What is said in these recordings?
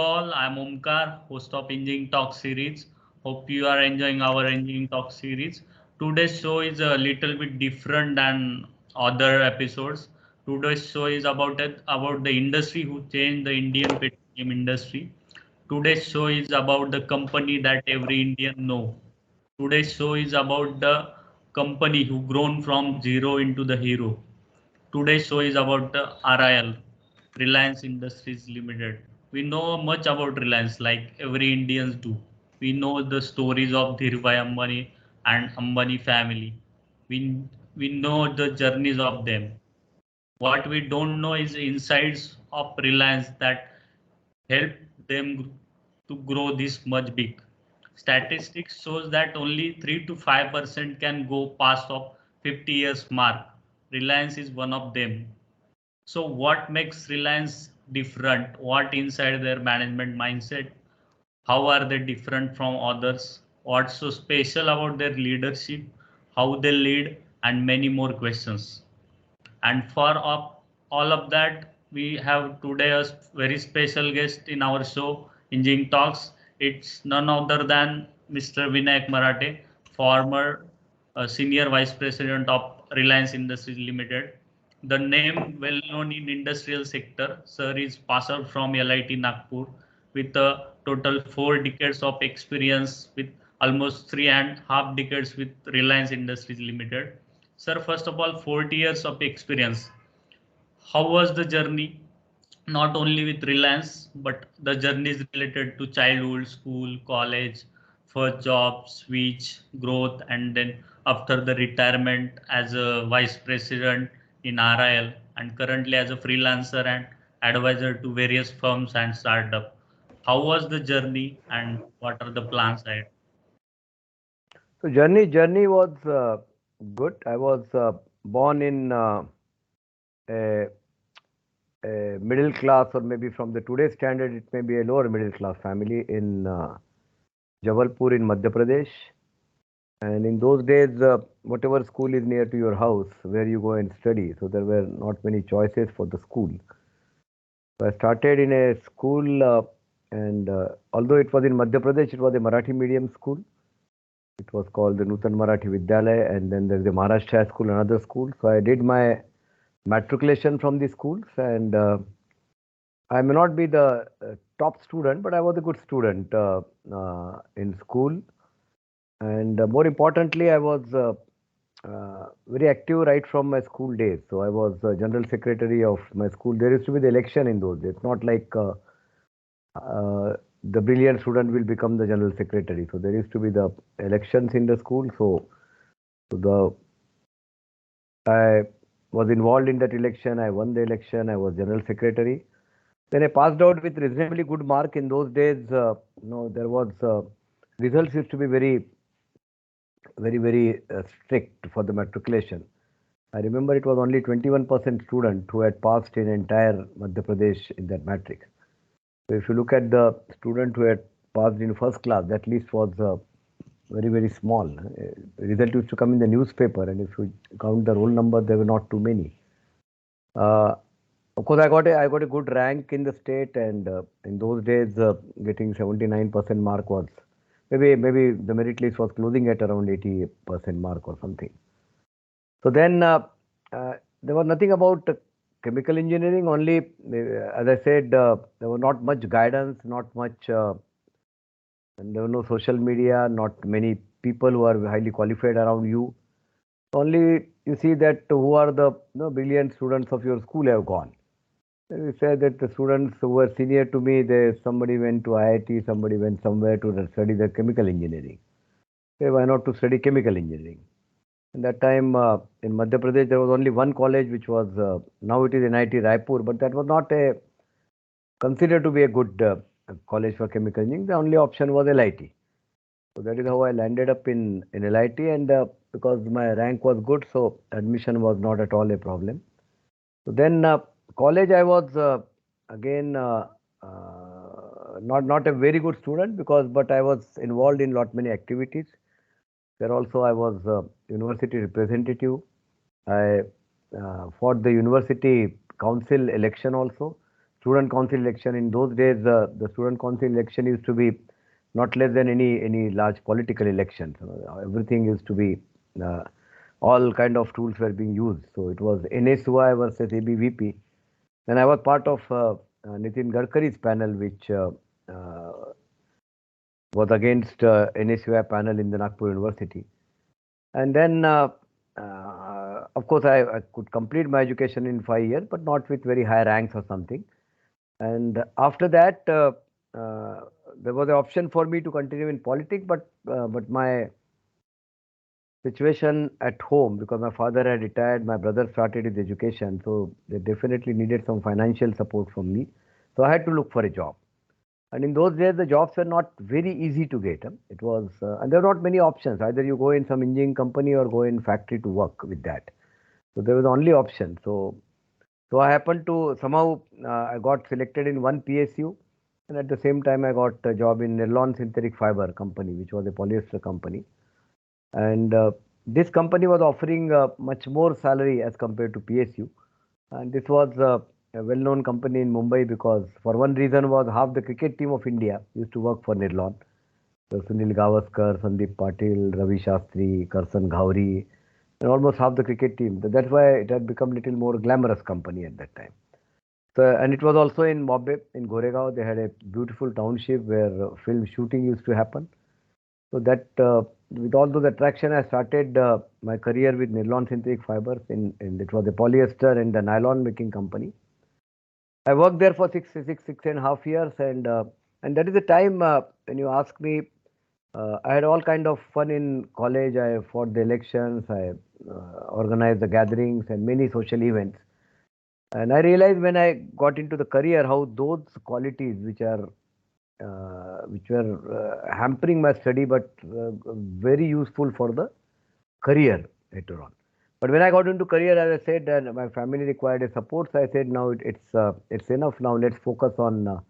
All, I'm Omkar, host of Engineering Talk series. Hope you are enjoying our Engineering Talk series. Today's show is a little bit different than other episodes. Today's show is about the industry who changed the Indian petroleum industry. Today's show is about the company that every Indian know. Today's show is about the company who grown from zero into the hero. Today's show is about the RIL, Reliance Industries Limited. We know much about Reliance, like every Indians do. We know the stories of Dhirubhai Ambani and Ambani family. We we know the journeys of them. What we don't know is insights of Reliance that help them to grow this much big. Statistics shows that only 3 to 5% can go past of 50 years mark. Reliance is one of them. So what makes Reliance different? What inside their management mindset? How are they different from others? What's so special about their leadership? How they lead? And many more questions. And for all of that, we have today a very special guest in our show, Engineering Talks. It's none other than Mr. Vinayak Marathe, former Senior Vice President of Reliance Industries Limited. The name well known in industrial sector, sir is passed out from LIT Nagpur with a total 4 decades of experience with almost 3.5 decades with Reliance Industries Limited. Sir, first of all, 40 years of experience. How was the journey? Not only with Reliance, but the journeys related to childhood, school, college, first job, switch, growth, and then after the retirement as a vice president in RIL and currently as a freelancer and advisor to various firms and startup. How was the journey and what are the plans ahead? So journey was good. I was born in a, a middle class, or maybe from the today's standard, it may be a lower middle class family in Jabalpur in Madhya Pradesh. And in those days, whatever school is near to your house, where you go and study, so there were not many choices for the school. So I started in a school, and although it was in Madhya Pradesh, it was a Marathi medium school. It was called the Nutan Marathi Vidyalaya, and then there's the Maharashtra school, another school. So I did my matriculation from the schools, and I may not be the top student, but I was a good student in school. And more importantly, I was very active right from my school days. So I was general secretary of my school. There used to be the election in those days, not like the brilliant student will become the general secretary. So there used to be the elections in the school. So I was involved in that election. I won the election. I was general secretary. Then I passed out with reasonably good mark. In those days, there was results used to be very strict for the matriculation. I remember it was only 21% student who had passed in entire Madhya Pradesh in that matrix. So if you look at the student who had passed in first class, that list was very small. Result used to come in the newspaper, and if you count the roll number, there were not too many. Of course, I got a good rank in the state, and in those days, getting 79% mark was maybe the merit list was closing at around 80% mark or something. So then there was nothing about chemical engineering. Only, as I said, there was not much guidance, not much, and there was no social media, not many people who are highly qualified around you. Only you see that who are the brilliant students of your school have gone. We say that the students who were senior to me, somebody went to IIT, somebody went somewhere to study the chemical engineering. Say, why not to study chemical engineering? In that time, in Madhya Pradesh, there was only one college, which was now it is NIT Raipur, but that was not considered to be a good college for chemical engineering. The only option was LIT. So that is how I landed up in LIT, and because my rank was good, so admission was not at all a problem. So then college, I was again not a very good student, but I was involved in lot many activities. There also I was university representative. I fought the university council election also. student council election. In those days, the student council election used to be not less than any large political elections. Everything used to be uh, all kind of tools were being used. So it was NSUI versus ABVP. And I was part of Nitin Gadkari's panel, which was against NSUI panel in the Nagpur University. And then, of course, I could complete my education in 5 years, but not with very high ranks or something. And after that, there was an option for me to continue in politics, but my situation at home, because my father had retired, my brother started his education, so they definitely needed some financial support from me. So I had to look for a job. And in those days, the jobs were not very easy to get. It was, and there were not many options. Either you go in some engineering company or go in factory to work with that. So there was only option. So I happened to somehow I got selected in one PSU, and at the same time I got a job in Nylon Synthetic Fiber company, which was a polyester company. And this company was offering much more salary as compared to PSU. And this was a well-known company in Mumbai because for one reason was half the cricket team of India used to work for Nirlon. So Sunil Gavaskar, Sandeep Patil, Ravi Shastri, Karsan Ghauri, and almost half the cricket team. That's why it had become a little more glamorous company at that time. So, and it was also in Bombay, in Goregaon. They had a beautiful township where film shooting used to happen. So that with all those attraction, I started my career with Nylon Synthetic Fibers. In it was a polyester and a nylon making company. I worked there for 6.5 years, and that is the time when you ask me, I had all kind of fun in college. I fought the elections, I organized the gatherings and many social events. And I realized when I got into the career how those qualities which were hampering my study, but very useful for the career later on. But when I got into career, as I said, and my family required a support, so I said, now it's enough. Now let's focus on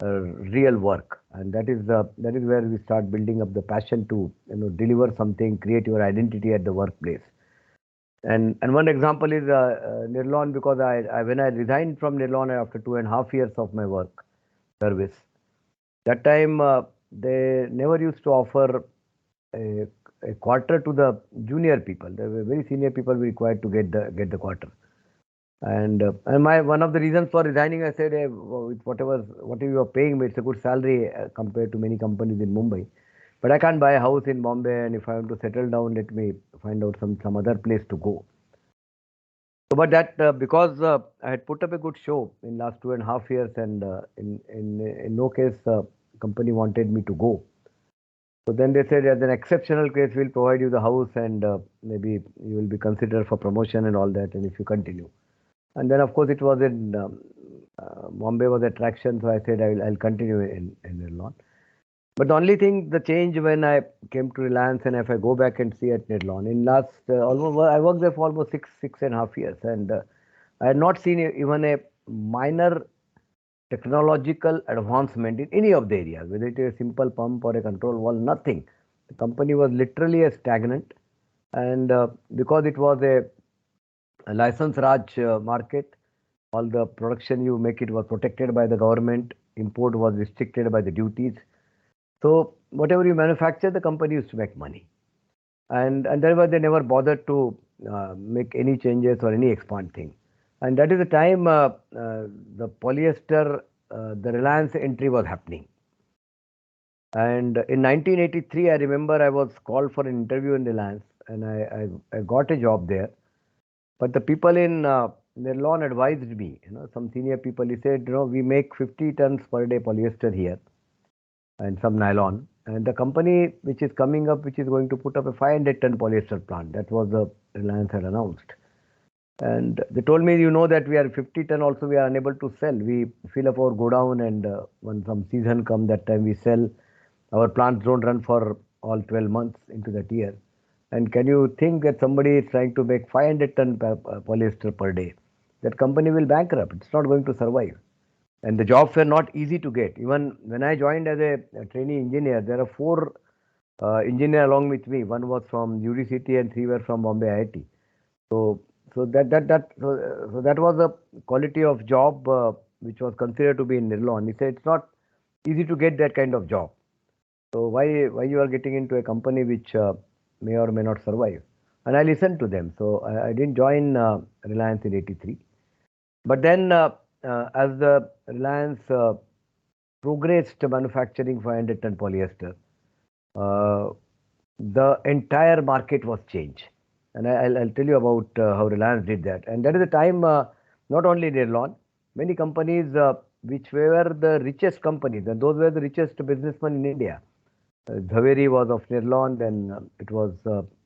real work, and that is where we start building up the passion to deliver something, create your identity at the workplace. And one example is Nirlon, because I when I resigned from Nirlon after 2.5 years of my work service, that time they never used to offer a, a quarter to the junior people. There were very senior people required to get the quarter. And my one of the reasons for resigning, I said, hey, whatever you are paying me, it's a good salary compared to many companies in Mumbai. But I can't buy a house in Bombay, and if I want to settle down, let me find out some other place to go. So, but that because I had put up a good show in last 2.5 years, and in no case company wanted me to go. So then they said, as an exceptional case, we'll provide you the house, and maybe you will be considered for promotion and all that, and if you continue. And then, of course, it was in Bombay was attraction, so I said I'll continue in Nirlon. But the only thing, the change when I came to Reliance, and if I go back and see at Nirlon, in last almost I worked there for almost 6.5 years, and I had not seen even a minor technological advancement in any of the areas, whether it is a simple pump or a control valve, nothing. The company was literally a stagnant, and because it was a license Raj market, all the production you make it was protected by the government, import was restricted by the duties. So whatever you manufacture, the company used to make money, and therefore they never bothered to make any changes or any expand thing. And that is the time the polyester, the Reliance entry was happening. And in 1983, I remember I was called for an interview in Reliance, and I got a job there. But the people in Nirlon advised me, some senior people, he said, we make 50 tons per day polyester here and some nylon. And the company which is coming up, which is going to put up a 500-ton polyester plant, that was the Reliance had announced. And they told me, that we are 50 ton also we are unable to sell. We fill up our godown, and when some season come, that time we sell. Our plants don't run for all 12 months into that year. And can you think that somebody is trying to make 500 ton polyester per day? That company will bankrupt. It's not going to survive. And the jobs were not easy to get. Even when I joined as a trainee engineer, there are four engineers along with me. One was from UD City and three were from Bombay IIT. So that was the quality of job which was considered to be in nylon. He said it's not easy to get that kind of job. So why you are getting into a company which may or may not survive? And I listened to them. So I didn't join Reliance in '83. But then as the Reliance progressed manufacturing 500-ton polyester, uh, the entire market was changed. And I'll tell you about how Reliance did that. And that is the time, not only nylon, many companies which were the richest companies, and those were the richest businessmen in India. Jhaveri was of nylon, then it was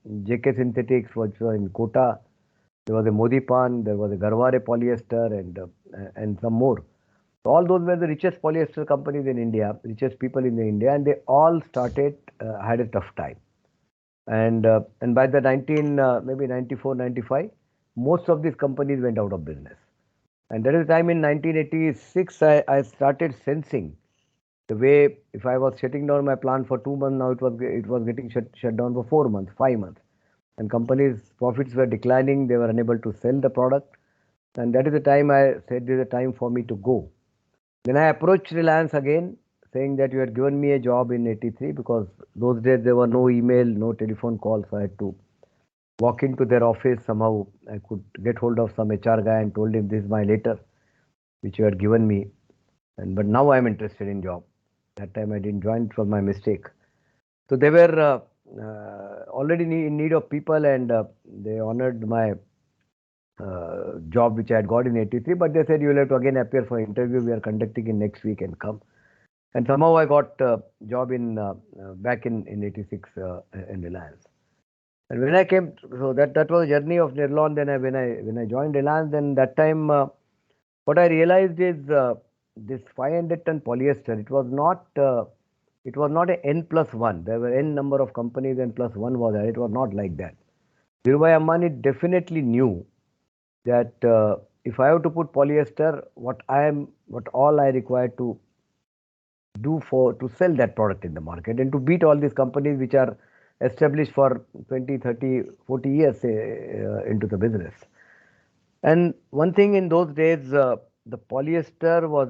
JK Synthetics, which was in Kota. There was a Modipan, there was a Garware polyester, and some more. So all those were the richest polyester companies in India, richest people in India, and they all started had a tough time. And by the 19 maybe 94 95, most of these companies went out of business. And that is the time in 1986 I started sensing the way, if I was shutting down my plant for 2 months, now it was getting shut down for 4 months, 5 months, and companies' profits were declining. They were unable to sell the product, and that is the time I said this is a time for me to go. Then I approached Reliance again, saying that you had given me a job in '83, because those days there were no email, no telephone calls. So I had to walk into their office. Somehow I could get hold of some HR guy and told him this is my letter, which you had given me, but now I am interested in job. That time I didn't join; it was my mistake. So they were already in need of people, and they honored my job which I had got in '83. But they said you will have to again appear for interview. We are conducting in next week and come. And somehow I got job in back in '86 in Reliance. And when I came, so that was a journey of nylon. Then when I joined Reliance, then that time what I realized is this 500-ton polyester. It was not a n plus one. There were n number of companies, and plus one was there. It was not like that. Dhirubhai Ambani definitely knew that if I have to put polyester, what all I require to do to sell that product in the market and to beat all these companies which are established for 20, 30, 40 years into the business. And one thing in those days, the polyester was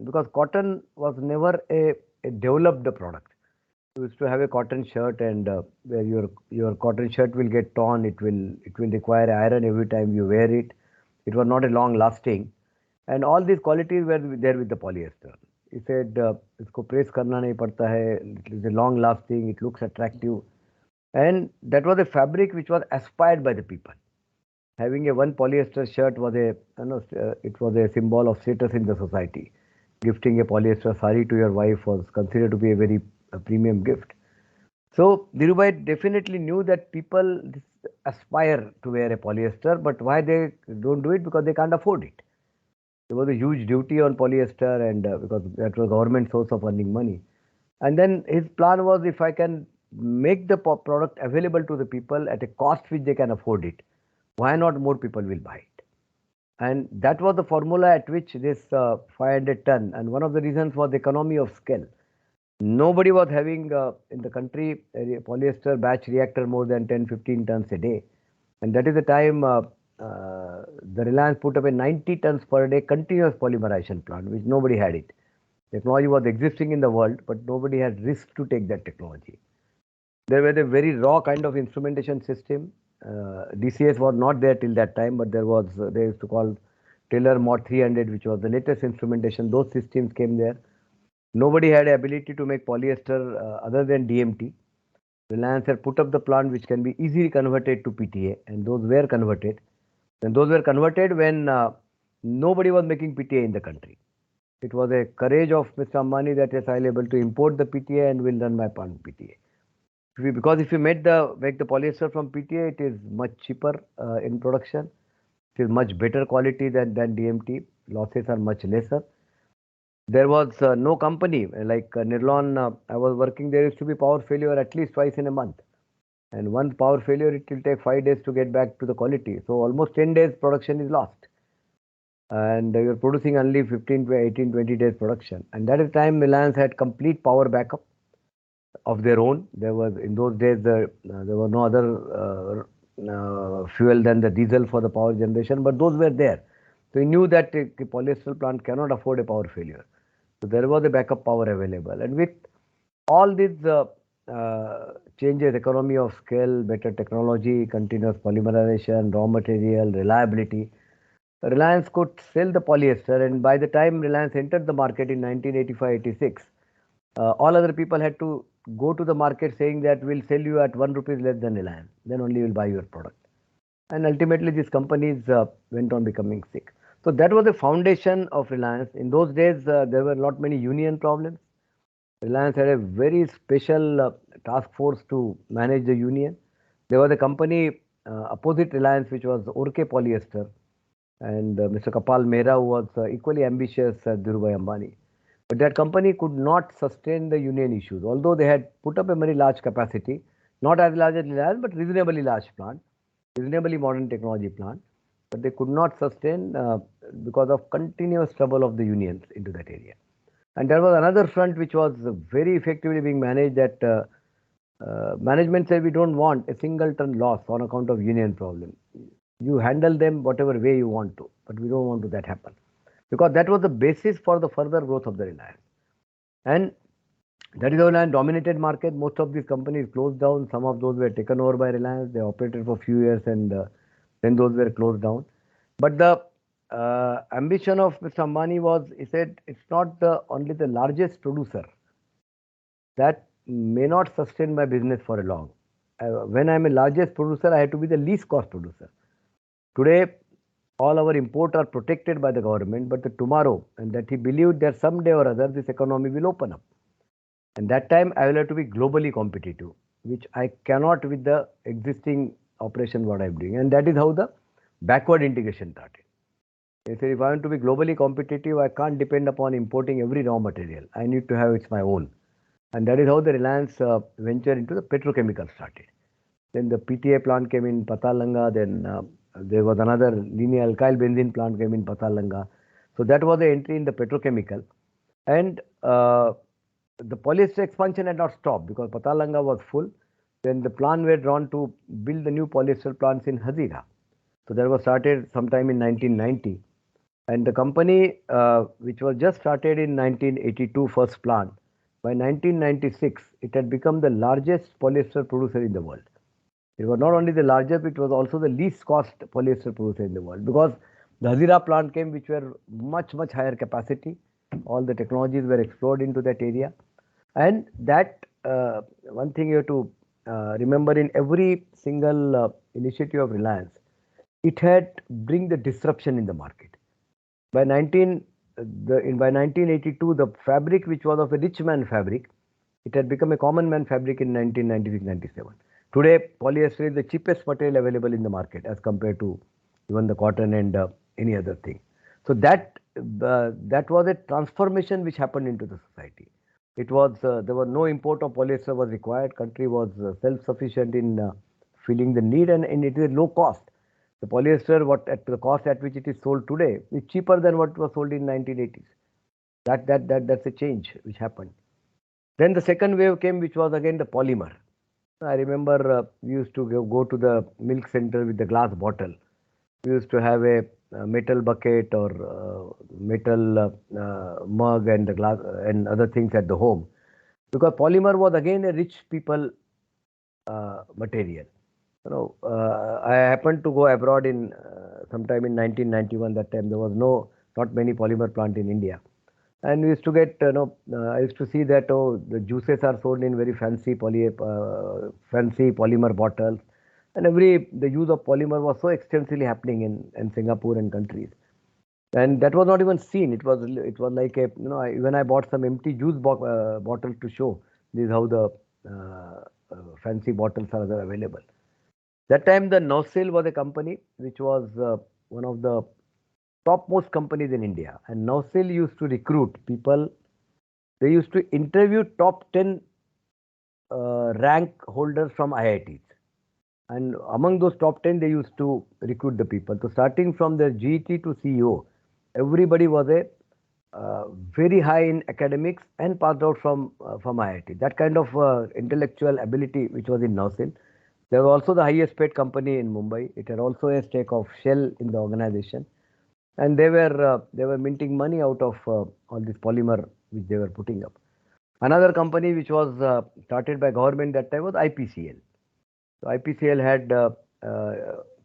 because cotton was never a developed product. You used to have a cotton shirt, and where your cotton shirt will get torn, it will require iron every time you wear it. It was not a long lasting, and all these qualities were there with the polyester. He said, "Isko press karna nahi padta hai. It is a long lasting. It looks attractive," and that was a fabric which was aspired by the people. Having a one polyester shirt was it was a symbol of status in the society. Gifting a polyester sari to your wife was considered to be a very premium gift. So Dhirubhai definitely knew that people aspire to wear a polyester, but why they don't do it? Because they can't afford it. There was a huge duty on polyester, and because that was government source of earning money. And then his plan was, if I can make the product available to the people at a cost which they can afford it, why not more people will buy it? And that was the formula at which this 500 ton, and one of the reasons was the economy of scale. Nobody was having in the country a polyester batch reactor more than 10, 15 tons a day. And that is the time the Reliance put up a 90 tons per day continuous polymerization plant, which nobody had it. Technology was existing in the world, but nobody had risk to take that technology. There was a very raw kind of instrumentation system. DCS was not there till that time, but there was, they used to call Taylor Mod 300, which was the latest instrumentation. Those systems came there. Nobody had the ability to make polyester other than DMT. Reliance had put up the plant which can be easily converted to PTA, and those were converted. And those were converted when nobody was making PTA in the country. It was a courage of Mr. Ambani that yes, I'll able to import the PTA and will run my plant PTA. Because if you make the polyester from PTA, it is much cheaper in production. It is much better quality than DMT. Losses are much lesser. There was no company like Nirlon. I was working there. Used to be power failure at least twice in a month, and one power failure, it will take 5 days to get back to the quality. So almost 10 days production is lost, and you're producing only 15 to 18, 20 days production. And that is time Reliance had complete power backup of their own. There was, in those days, there were no other fuel than the diesel for the power generation, but those were there. So he knew that a polyester plant cannot afford a power failure. So there was a backup power available. And with all these changes, economy of scale, better technology, continuous polymerization, raw material, reliability, Reliance could sell the polyester. And by the time Reliance entered the market in 1985-86, all other people had to go to the market saying that we'll sell you at 1 rupees less than Reliance. Then only we'll buy your product. And ultimately, these companies went on becoming sick. So that was the foundation of Reliance. In those days, there were not many union problems. Reliance had a very special task force to manage the union. There was a company opposite Reliance, which was Orke Polyester, and Mr. Kapal Mehra, who was equally ambitious as Dhirubhai Ambani. But that company could not sustain the union issues, although they had put up a very large capacity, not as large as Reliance, but reasonably large plant, reasonably modern technology plant. But they could not sustain because of continuous trouble of the unions into that area. And there was another front which was very effectively being managed, that management said we don't want a single ton loss on account of union problem. You handle them whatever way you want to, but we don't want to that happen. Because that was the basis for the further growth of the Reliance. And that is how Reliance dominated market. Most of these companies closed down. Some of those were taken over by Reliance. They operated for a few years, and then those were closed down. But the ambition of Mr. Ambani was, he said, it's not only the largest producer that may not sustain my business for a long. When I'm a largest producer, I have to be the least cost producer. Today, all our imports are protected by the government, but the tomorrow, and that he believed that someday or other this economy will open up. And that time I will have to be globally competitive, which I cannot with the existing operation what I'm doing. And that is how the backward integration started. They said if I want to be globally competitive, I can't depend upon importing every raw material. I need to have it's my own. And that is how the Reliance venture into the petrochemical started. Then the PTA plant came in Patalanga. Then there was another linear alkyl benzene plant came in Patalanga. So that was the entry in the petrochemical. And the polyester expansion had not stopped because Patalanga was full. Then the plan were drawn to build the new polyester plants in Hazira. So that was started sometime in 1990. And the company, which was just started in 1982, first plant, by 1996, it had become the largest polyester producer in the world. It was not only the largest, it was also the least cost polyester producer in the world, because the Hazira plant came, which were much, much higher capacity. All the technologies were explored into that area. And that one thing you have to remember, in every single initiative of Reliance, it had bring the disruption in the market. By 1982, the fabric which was of a rich man fabric, it had become a common man fabric in 1996-97. Today, polyester is the cheapest material available in the market as compared to even the cotton and any other thing. So that was a transformation which happened into the society. It was there was no import of polyester was required. Country was self-sufficient in filling the need, and it is low cost. The polyester, what at the cost at which it is sold today, is cheaper than what was sold in 1980s. That's a change which happened. Then the second wave came, which was again the polymer. I remember we used to go to the milk center with the glass bottle. We used to have a metal bucket or metal mug and the glass and other things at the home, because polymer was again a rich people material. I happened to go abroad in sometime in 1991. That time there was not many polymer plant in India. And we used to get, I used to see that the juices are sold in very fancy polymer bottles, and the use of polymer was so extensively happening in Singapore and countries, and that was not even seen. It was like when I bought some empty juice bottles to show this is how the fancy bottles are available. That time the Nausil was a company which was one of the topmost companies in India, and Nausil used to recruit people. They used to interview top 10 rank holders from IITs, and among those top 10 they used to recruit the people. So starting from the GT to CEO, everybody was a very high in academics and passed out from IIT. That kind of intellectual ability which was in Nausil. They were also the highest paid company in Mumbai. It had also a stake of Shell in the organization. and they were minting money out of all this polymer which they were putting up. Another company which was started by government that time was IPCL. So IPCL had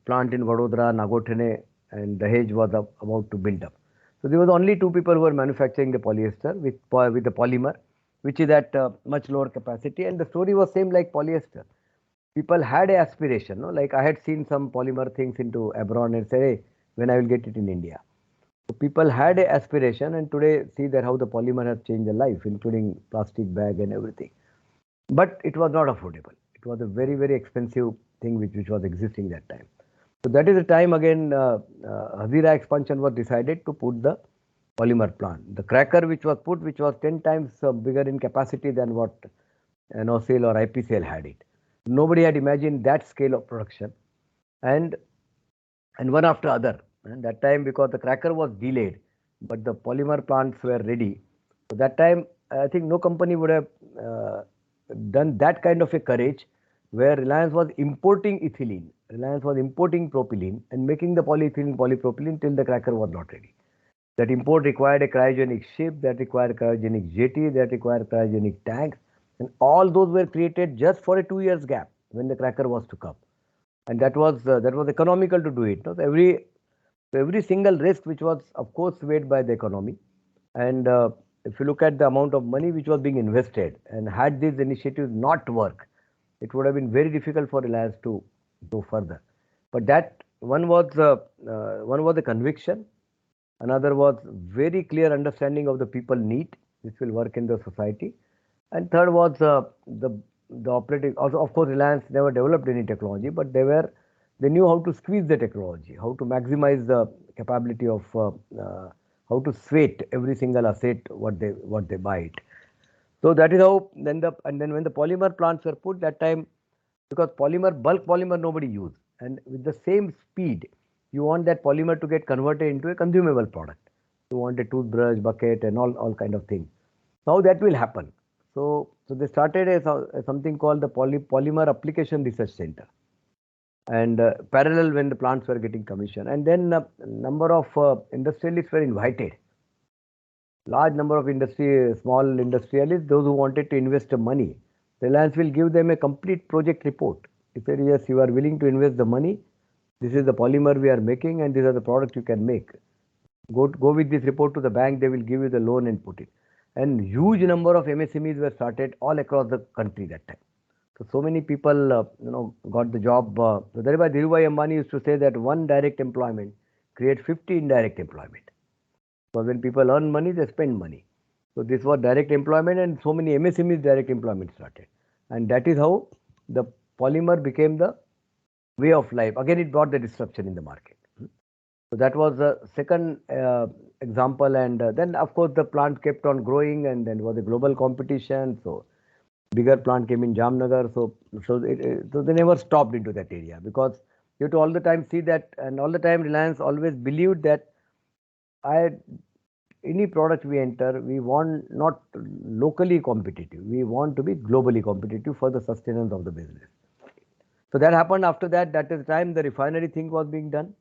plant in Vadodara, Nagothane, and Dahej was about to build up. So there was only two people who were manufacturing the polyester with the polymer, which is at much lower capacity. And the story was same like polyester. People had a aspiration, no? Like I had seen some polymer things into abroad and say, hey, when I will get it in India. So people had a aspiration, and today see that how the polymer has changed their life, including plastic bag and everything. But it was not affordable. It was a very, very expensive thing which was existing that time. So that is the time again Hazira expansion was decided to put the polymer plant. The cracker which was put, which was 10 times bigger in capacity than what NOCL or IPCL had it. Nobody had imagined that scale of production, and one after other. And that time, because the cracker was delayed, but the polymer plants were ready. So that time, I think no company would have done that kind of a courage, where Reliance was importing ethylene, Reliance was importing propylene and making the polyethylene, polypropylene till the cracker was not ready. That import required a cryogenic ship, that required cryogenic jetty, that required cryogenic tanks, and all those were created just for a 2 years gap when the cracker was to come. And that was economical to do it. No? Every single risk, which was of course weighed by the economy, and if you look at the amount of money which was being invested, and had these initiatives not worked, it would have been very difficult for Reliance to go further. But that one was the conviction. Another was very clear understanding of the people need, which will work in the society. And third was the operating. Also, of course, Reliance never developed any technology, but they knew how to squeeze the technology, how to maximize the capability of how to sweat every single asset what they buy it. So that is how and then when the polymer plants were put that time, because bulk polymer nobody used, and with the same speed, you want that polymer to get converted into a consumable product. You want a toothbrush, bucket, and all kind of things. How that will happen? So they started something called the Polymer Application Research Center, and parallel when the plants were getting commissioned, and then number of industrialists were invited. Large number of small industrialists, those who wanted to invest the money, Reliance will give them a complete project report. If said, yes, you are willing to invest the money, this is the polymer we are making, and these are the products you can make. Go with this report to the bank, they will give you the loan and put it. And huge number of MSMEs were started all across the country that time. So many people, got the job. So thereby Dhirubhai Ambani used to say that one direct employment creates 50 indirect employment. So when people earn money, they spend money. So this was direct employment, and so many MSMEs direct employment started. And that is how the polymer became the way of life. Again, it brought the disruption in the market. So that was the second example. And then, of course, the plant kept on growing, and then was a global competition. So bigger plant came in Jamnagar. So they never stopped into that area, because you have to all the time see that, and all the time Reliance always believed that any product we enter, we want not locally competitive. We want to be globally competitive for the sustenance of the business. So that happened after that. That is the time the refinery thing was being done.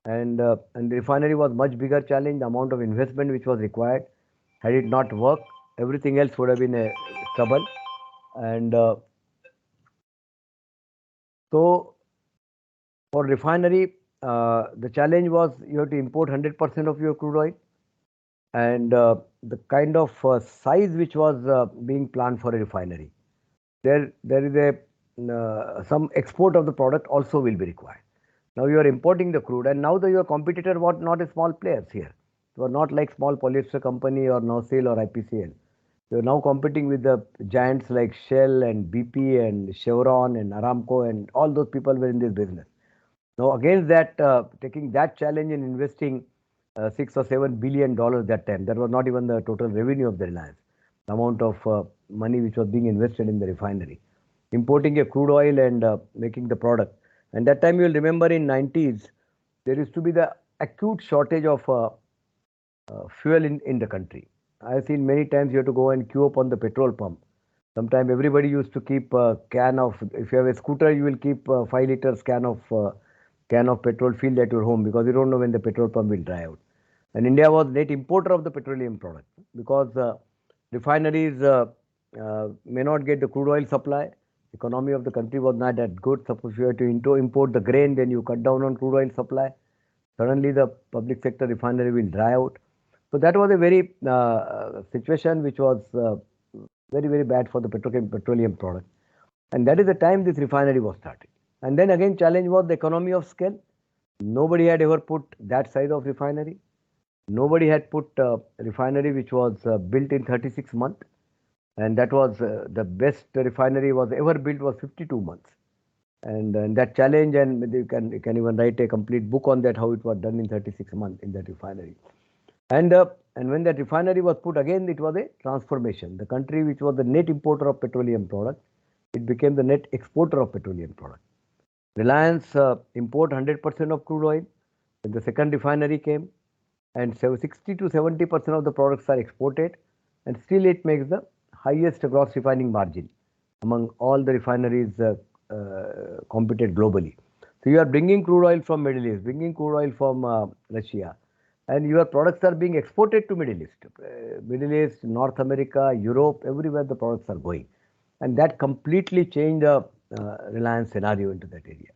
And the refinery was much bigger challenge. The amount of investment which was required, had it not worked, everything else would have been a trouble. And so for refinery, the challenge was you have to import 100% of your crude oil, and the kind of size which was being planned for a refinery, there is a some export of the product also will be required. Now you are importing the crude, and now your competitor was not a small players here. You are not like small polyester company or NOCL or IPCL. You are now competing with the giants like Shell and BP and Chevron and Aramco, and all those people were in this business. Now against that, taking that challenge and investing $6 or $7 billion that time, that was not even the total revenue of the Reliance. The amount of money which was being invested in the refinery, importing a crude oil and making the product. And that time you will remember in 90s, there used to be the acute shortage of fuel in the country. I have seen many times you have to go and queue up on the petrol pump. Sometimes everybody used to keep a can of, if you have a scooter, you will keep 5 liters can of can of petrol filled at your home, because you don't know when the petrol pump will dry out. And India was net importer of the petroleum product, because refineries may not get the crude oil supply. Economy of the country was not that good. Suppose you have to import the grain, then you cut down on crude oil supply. Suddenly the public sector refinery will dry out. So that was a very situation which was very, very bad for the petroleum product. And that is the time this refinery was started. And then again, challenge was the economy of scale. Nobody had ever put that size of refinery. Nobody had put refinery which was built in 36 months. And that was the best refinery was ever built was 52 months. And that challenge, and you can even write a complete book on that, how it was done in 36 months in that refinery. And when that refinery was put, again it was a transformation. The country which was the net importer of petroleum product, it became the net exporter of petroleum product. Reliance import 100% of crude oil. When the second refinery came, and 60 to 70% of the products are exported, and still it makes the highest gross refining margin among all the refineries competed globally. So you are bringing crude oil from Middle East, bringing crude oil from Russia, and your products are being exported to Middle East, North America, Europe, everywhere the products are going. And that completely changed the Reliance scenario into that area.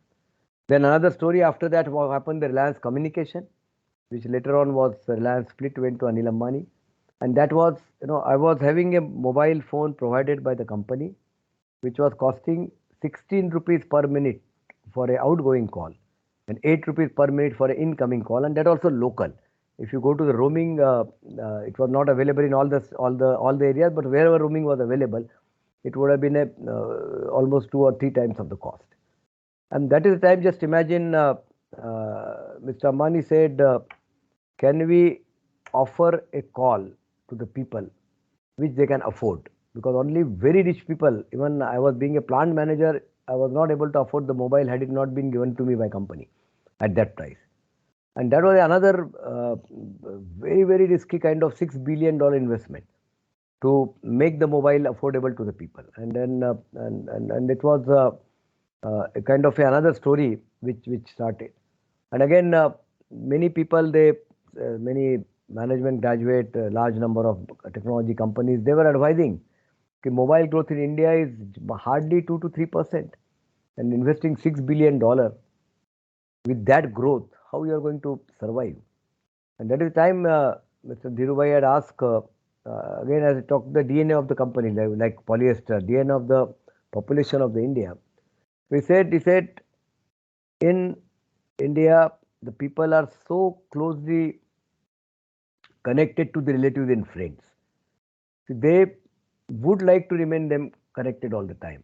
Then another story after that, what happened, the Reliance Communication, which later on was Reliance split, went to Anil Ambani. And that was, I was having a mobile phone provided by the company, which was costing 16 rupees per minute for an outgoing call and 8 rupees per minute for an incoming call, and that also local. If you go to the roaming, it was not available in all the areas, but wherever roaming was available, it would have been almost 2 or 3 times of the cost. And that is the time, just imagine, Mr. Ambani said, can we offer a call to the people which they can afford? Because only very rich people, even I was being a plant manager, I was not able to afford the mobile had it not been given to me by company at that price. And that was another very, very risky kind of $6 billion investment to make the mobile affordable to the people. And then and it was a kind of another story which started. And again, many people, many management graduate, large number of technology companies, they were advising that mobile growth in India is hardly 2 to 3%, and investing $6 billion with that growth, how you are going to survive? And that is the time Mr. Dhirubhai had asked, again as I talked, the DNA of the company, like polyester, DNA of the population of the India. He said, in India, the people are so closely connected to the relatives and friends. So they would like to remain them connected all the time.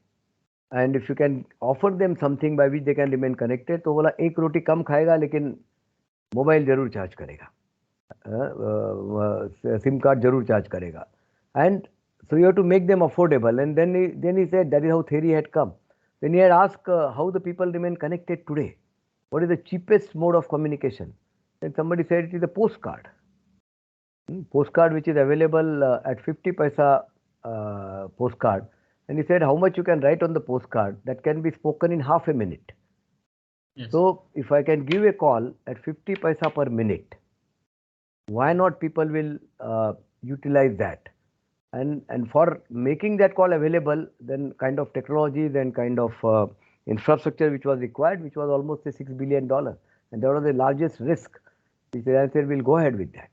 And if you can offer them something by which they can remain connected, तो बोला एक रोटी कम खाएगा लेकिन mobile जरूर charge करेगा, SIM card जरूर charge करेगा. And so you have to make them affordable. And then he said that is how theory had come. Then he had asked how the people remain connected today. What is the cheapest mode of communication? Then somebody said it is a postcard. Postcard which is available at 50 paisa postcard. And he said how much you can write on the postcard that can be spoken in half a minute. Yes. So if I can give a call at 50 paisa per minute, why not people will utilize that? And for making that call available, then kind of technology, then kind of infrastructure which was required, which was almost a $6 billion. And that was the largest risk. Which I said we'll go ahead with that.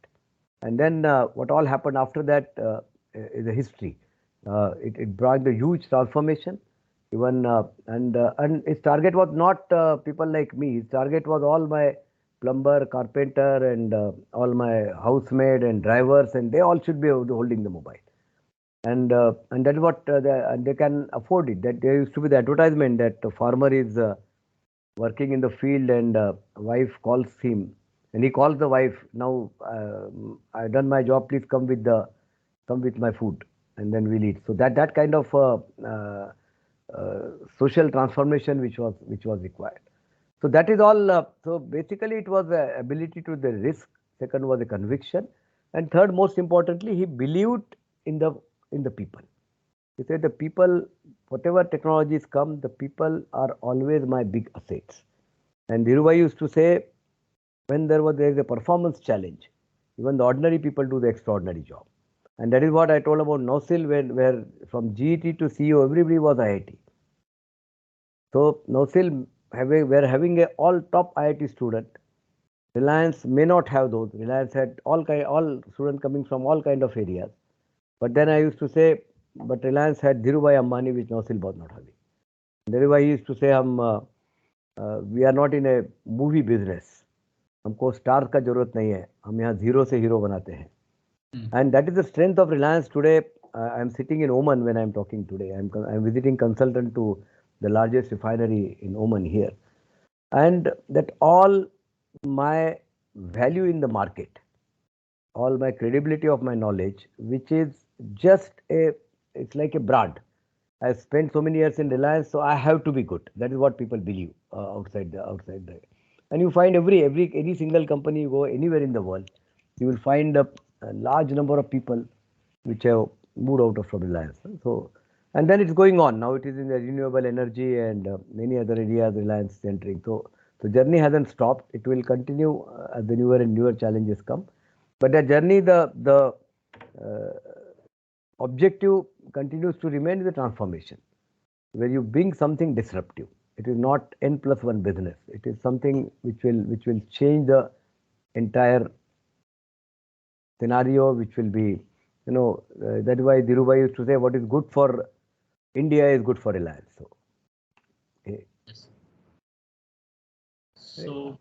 And then what all happened after that is a history. It brought the huge transformation. Even and his target was not people like me. His target was all my plumber, carpenter, and all my housemaid and drivers, and they all should be holding the mobile. And that is what they can afford it. That there used to be the advertisement that the farmer is working in the field and wife calls him, and he calls the wife. Now I've done my job. Please come with my food, and then we'll eat. So that kind of social transformation which was required. So that is all. So basically, it was the ability to the risk. Second was the conviction, and third, most importantly, he believed in the people. He said the people, whatever technologies come, the people are always my big assets. And Dhirubhai used to say, when there is a performance challenge, even the ordinary people do the extraordinary job. And that is what I told about Nausil, where from GET to CEO, everybody was IIT. So Nausil were having a all top IIT student. Reliance may not have those. Reliance had all students coming from all kind of areas. But then I used to say, but Reliance had Dhirubhai Ambani, which Nausil was not having. Dhirubhai used to say, we are not in a movie business. हमको star का जरूरत नहीं है, हम यहाँ zero से hero बनाते हैं. And that is the strength of Reliance today. I am sitting in Oman when I am talking today. I am visiting consultant to the largest refinery in Oman here. And that all my value in the market, all my credibility of my knowledge, which is just it's like a brand. I spent so many years in Reliance, so I have to be good. That is what people believe outside the. And you find any single company you go anywhere in the world, you will find a large number of people which have moved out of from Reliance. So, and then it's going on. Now it is in the renewable energy and many other areas Reliance is entering. So, the journey hasn't stopped. It will continue as the newer and newer challenges come. But that journey, the objective continues to remain the transformation, where you bring something disruptive. It is not N+1 business. It is something which will change the entire scenario, which will be, that is why Dhirubhai used to say, what is good for India is good for Reliance. So, yes. So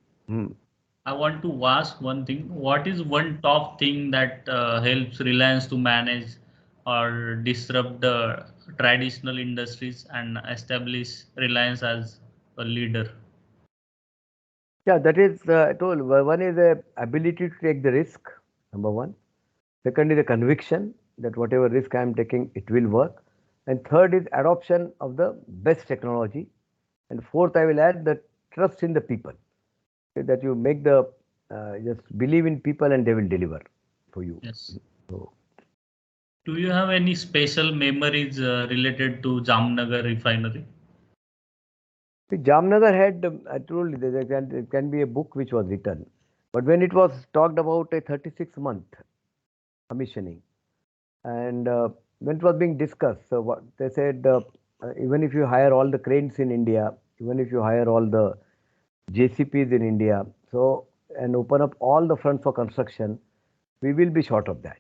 I want to ask one thing. What is one top thing that helps Reliance to manage or disrupt the traditional industries and establish Reliance as a leader? yeah, that is, I told, one is the ability to take the risk, number one. Second is the conviction that whatever risk I am taking, it will work. And third is adoption of the best technology. And fourth, I will add the trust in the people. That you make the, just believe in people and they will deliver for you. Yes. So, Do you have any special memories related to Jamnagar refinery? see, Jamnagar had, I told you, it can be a book which was written. But when it was talked about a 36-month commissioning, and when it was being discussed, so what they said, even if you hire all the cranes in India, even if you hire all the JCPs in India, so and open up all the fronts for construction, we will be short of that.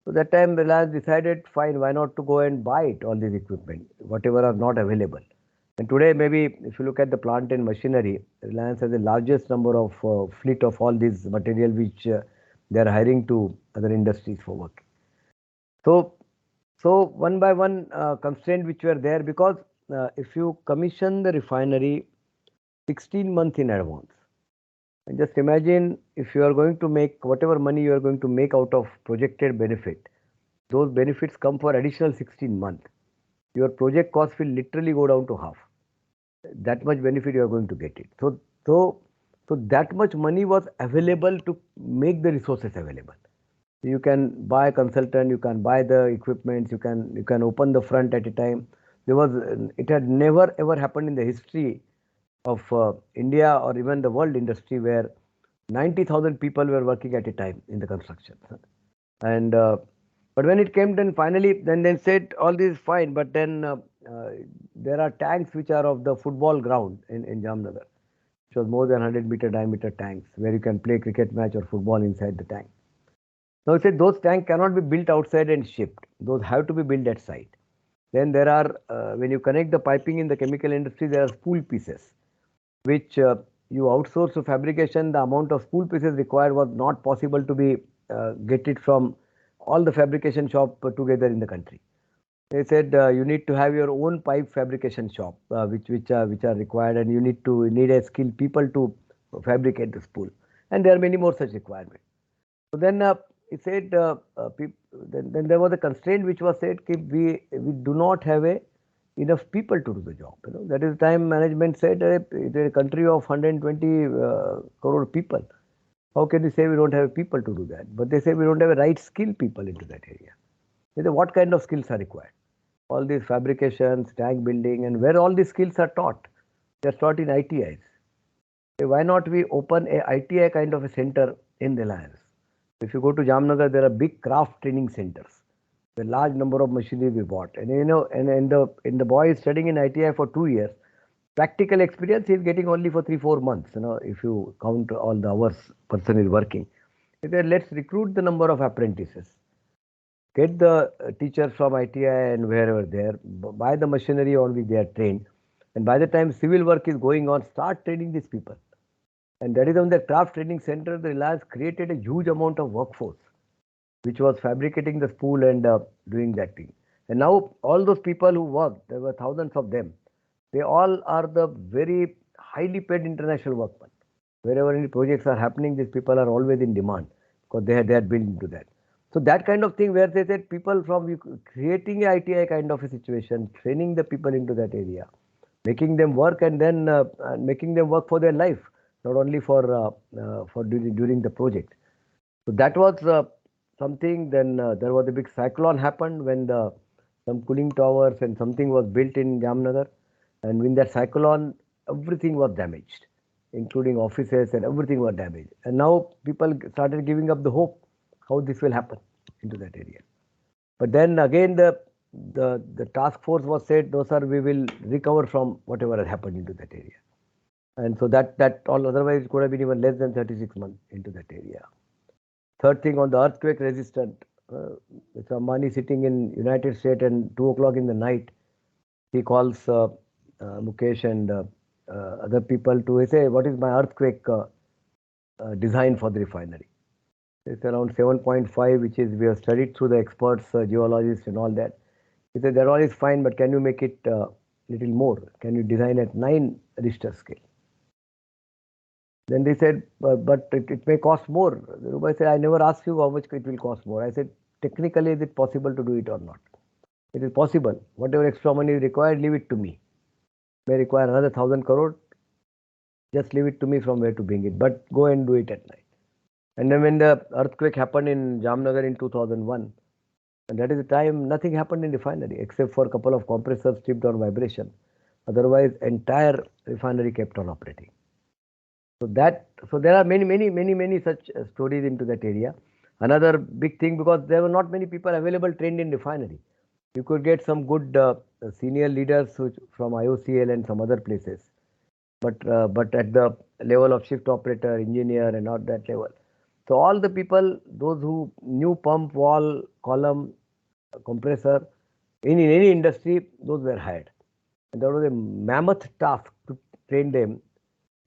So that time Reliance decided, fine, why not to go and buy it, all these equipment, whatever are not available. And today, maybe if you look at the plant and machinery, Reliance has the largest number of fleet of all these material which they are hiring to other industries for work. So, one by one constraint which were there, because if you commission the refinery 16 months in advance, and just imagine if you are going to make whatever money you are going to make out of projected benefit, those benefits come for additional 16 months. Your project cost will literally go down to half. That much benefit you are going to get it. So that much money was available to make the resources available. You can buy a consultant, you can buy the equipment, you can open the front at a time. It had never ever happened in the history of India or even the world industry where 90,000 people were working at a time in the construction. And but when it came, then finally, then they said all this is fine, but then there are tanks which are of the football ground in Jamnagar, which was more than 100-meter diameter tanks where you can play cricket match or football inside the tank. Now, it said those tanks cannot be built outside and shipped. Those have to be built at site. Then there are, when you connect the piping in the chemical industry, there are spool pieces, which you outsource to fabrication. The amount of spool pieces required was not possible to be get it from all the fabrication shop together in the country. They said you need to have your own pipe fabrication shop, which are required, and you need a skilled people to fabricate the spool. And there are many more such requirements. So then it said, then there was a constraint which was said, we do not have enough people to do the job. That is the time management said, it is a country of 120 crore people. How can you say we don't have people to do that? But they say we don't have a right skilled people into that area. They say what kind of skills are required? All these fabrications, tank building, and where all these skills are taught? They are taught in ITIs. Why not we open a ITI kind of a center in Reliance? If you go to Jamnagar, there are big craft training centers. A large number of machinery we bought, and the boy is studying in ITI for 2 years. Practical experience he is getting only for 3-4 months. If you count all the hours person is working. He said, let's recruit the number of apprentices, get the teachers from ITI and wherever there, buy the machinery on which they are trained, and by the time civil work is going on, start training these people. And that is on the craft training center, the Reliance created a huge amount of workforce, which was fabricating the spool and doing that thing. And now all those people who worked, there were thousands of them, they all are the very highly paid international workmen. Wherever any projects are happening, these people are always in demand because they had built into that. So that kind of thing where they said people from creating a ITI kind of a situation, training the people into that area, making them work and then making them work for their life, not only for during the project. So that was something. Then there was a big cyclone happened when some cooling towers and something was built in Jamnagar, and in that cyclone, everything was damaged, including offices and everything was damaged. And now people started giving up the hope how this will happen into that area. But then again, the task force was said, no sir, we will recover from whatever has happened into that area. And so that all otherwise it could have been even less than 36 months into that area. Third thing on the earthquake resistant, with Ambani sitting in United States and 2 o'clock in the night, he calls Mukesh and other people to say, what is my earthquake design for the refinery? It's around 7.5, which is we have studied through the experts, geologists and all that. He said, that all is fine, but can you make it little more? Can you design at 9 Richter scale? Then they said, but it may cost more. Rubai said, I never asked you how much it will cost more. I said, technically, is it possible to do it or not? It is possible. Whatever extra money is required, leave it to me. May require another 1,000 crore. Just leave it to me from where to bring it. But go and do it at night. And then when the earthquake happened in Jamnagar in 2001, and that is the time nothing happened in refinery except for a couple of compressors tripped on vibration. Otherwise, entire refinery kept on operating. So there are many such stories into that area. Another big thing, because there were not many people available trained in refinery. You could get some good senior leaders from IOCL and some other places, but at the level of shift operator, engineer, and not that level. So all the people, those who knew pump, wall, column, compressor, in any industry, those were hired. And that was a mammoth task to train them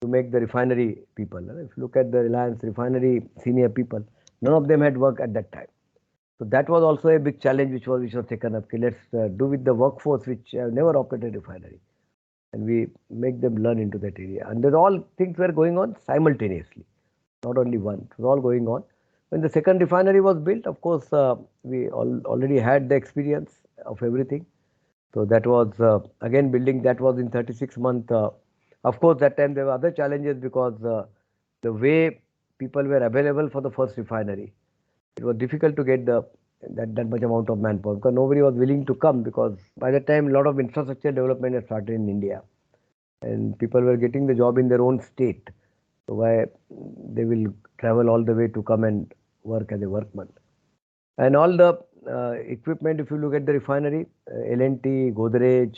to make the refinery people. If you look at the Reliance refinery senior people, none of them had worked at that time. So that was also a big challenge which was taken up. Okay, let's do with the workforce which have never operated refinery, and we make them learn into that area. And then all things were going on simultaneously, not only one. It was all going on. When the second refinery was built, of course, we already had the experience of everything. So that was again building. That was in 36 months. Of course, that time there were other challenges because the way people were available for the first refinery, it was difficult to get that much amount of manpower because nobody was willing to come, because by that time a lot of infrastructure development had started in India and people were getting the job in their own state. So why they will travel all the way to come and work as a workman? And all the equipment, if you look at the refinery, L&T, Godrej,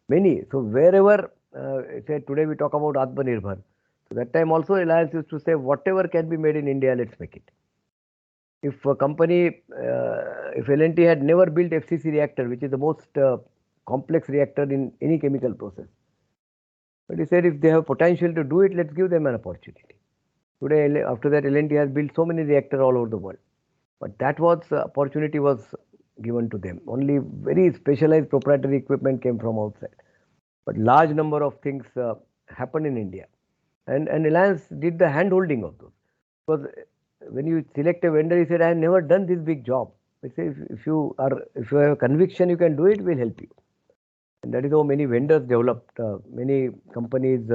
many. So wherever, say today we talk about Atmanirbhar. So that time also Reliance used to say whatever can be made in India, let's make it. If a company, if L&T had never built FCC reactor, which is the most complex reactor in any chemical process, but he said if they have potential to do it, let's give them an opportunity. Today, after that, L&T has built so many reactors all over the world. But that was opportunity was given to them. Only very specialized proprietary equipment came from outside. But large number of things happened in India. And Reliance did the hand holding of those. Because when you select a vendor, he said, I have never done this big job. I say, if you have conviction you can do it, we'll help you. And that is how many vendors developed. Many companies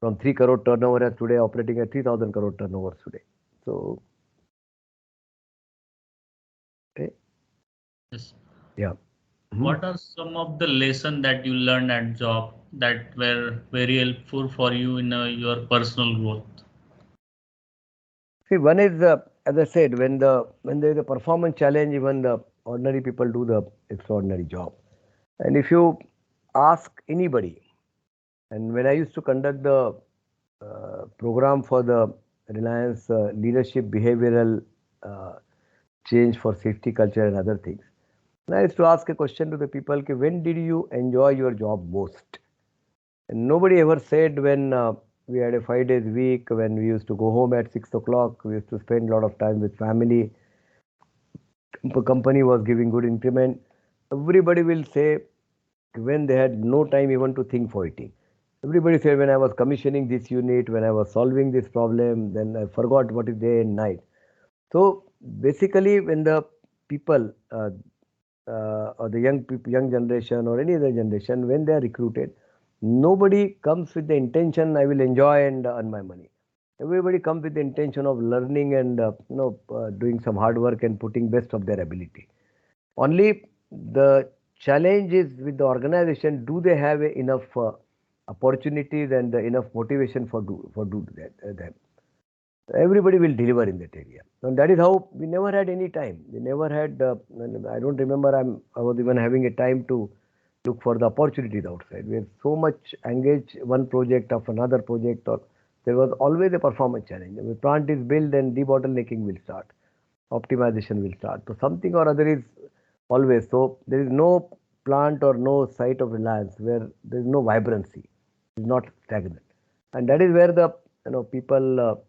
from 3 crore turnover as today operating at 3,000 crore turnovers today. So, okay. Yes. Yeah. Mhm. What are some of the lessons that you learned at job that were very helpful for you in your personal growth? See, one is as I said, when there is a performance challenge, even the ordinary people do the extraordinary job. And if you ask anybody, and when I used to conduct the program for the Reliance leadership behavioral uh, change for safety culture and other things, and I used to ask a question to the people: "Ki, when did you enjoy your job most?" And nobody ever said when we had a 5 days week, when we used to go home at 6 o'clock, we used to spend a lot of time with family, company was giving good increment. Everybody will say when they had no time even to think for eating. Everybody said when I was commissioning this unit, when I was solving this problem, then I forgot what is day and night. So basically, when the people or the young people, young generation or any other generation, when they are recruited, nobody comes with the intention I will enjoy and earn my money. Everybody comes with the intention of learning and doing some hard work and putting best of their ability. Only the challenge is with the organization: do they have enough opportunities and enough motivation for do that them? Everybody will deliver in that area, and that is how we never had any time. We never had. I don't remember. I was even having a time to look for the opportunities outside. We are so much engaged one project of another project, or there was always a performance challenge. The plant is built, and debottlenecking will start, optimization will start. So something or other is always. So there is no plant or no site of Reliance where there is no vibrancy. It's not stagnant, and that is where the people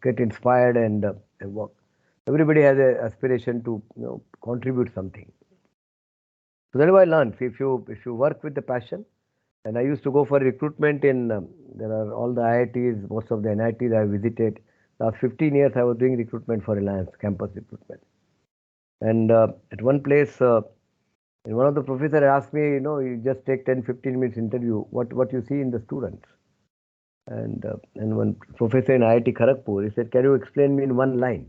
get inspired and work. Everybody has an aspiration to contribute something. So that is what I learned. If you work with the passion, and I used to go for recruitment in there are all the IITs, most of the NITs I visited. Last 15 years I was doing recruitment for Reliance campus recruitment. And at one place, one of the professor asked me, you just take 10, 15 minutes interview. What you see in the students? And one professor in IIT Kharagpur, he said, "Can you explain me in one line?"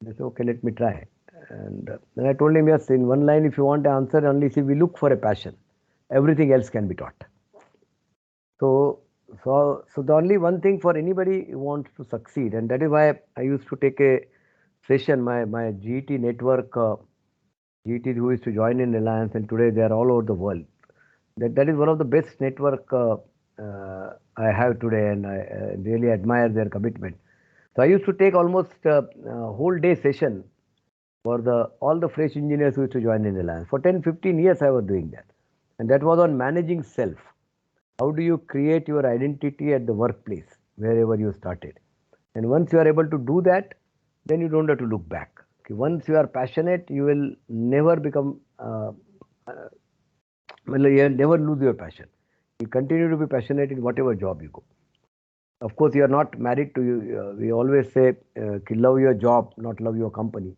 I said, "Okay, let me try." And then I told him, "Yes, in one line, if you want to answer, only see we look for a passion. Everything else can be taught." So, so the only one thing for anybody who wants to succeed, and that is why I used to take a session, my GET network, GETs who used to join in Reliance, and today they are all over the world. That is one of the best network I have today, and I really admire their commitment. So I used to take almost whole day session for the all the fresh engineers who used to join in Reliance. For 10, 15 years I was doing that. And that was on managing self. How do you create your identity at the workplace, wherever you started? And once you are able to do that, then you don't have to look back. Okay, once you are passionate, you will never become, well, you will never lose your passion. You continue to be passionate in whatever job you go. Of course, you are not married to you. We always say, love your job, not love your company.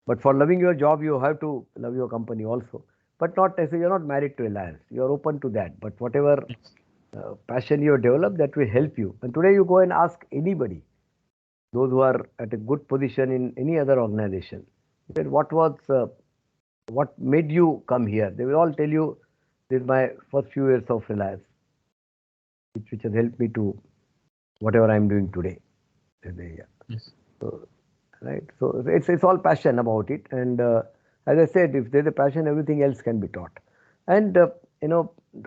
But for loving your job, you have to love your company also. But not necessarily, you're not married to Reliance. You're open to that. But whatever Yes. passion you have developed, that will help you. And today you go and ask anybody, those who are at a good position in any other organization, that what made you come here? They will all tell you, this is my first few years of Reliance, which has helped me to whatever I'm doing today. Yeah. Yes. So, right. So it's all passion about it. And as I said, if there's a passion, everything else can be taught. And the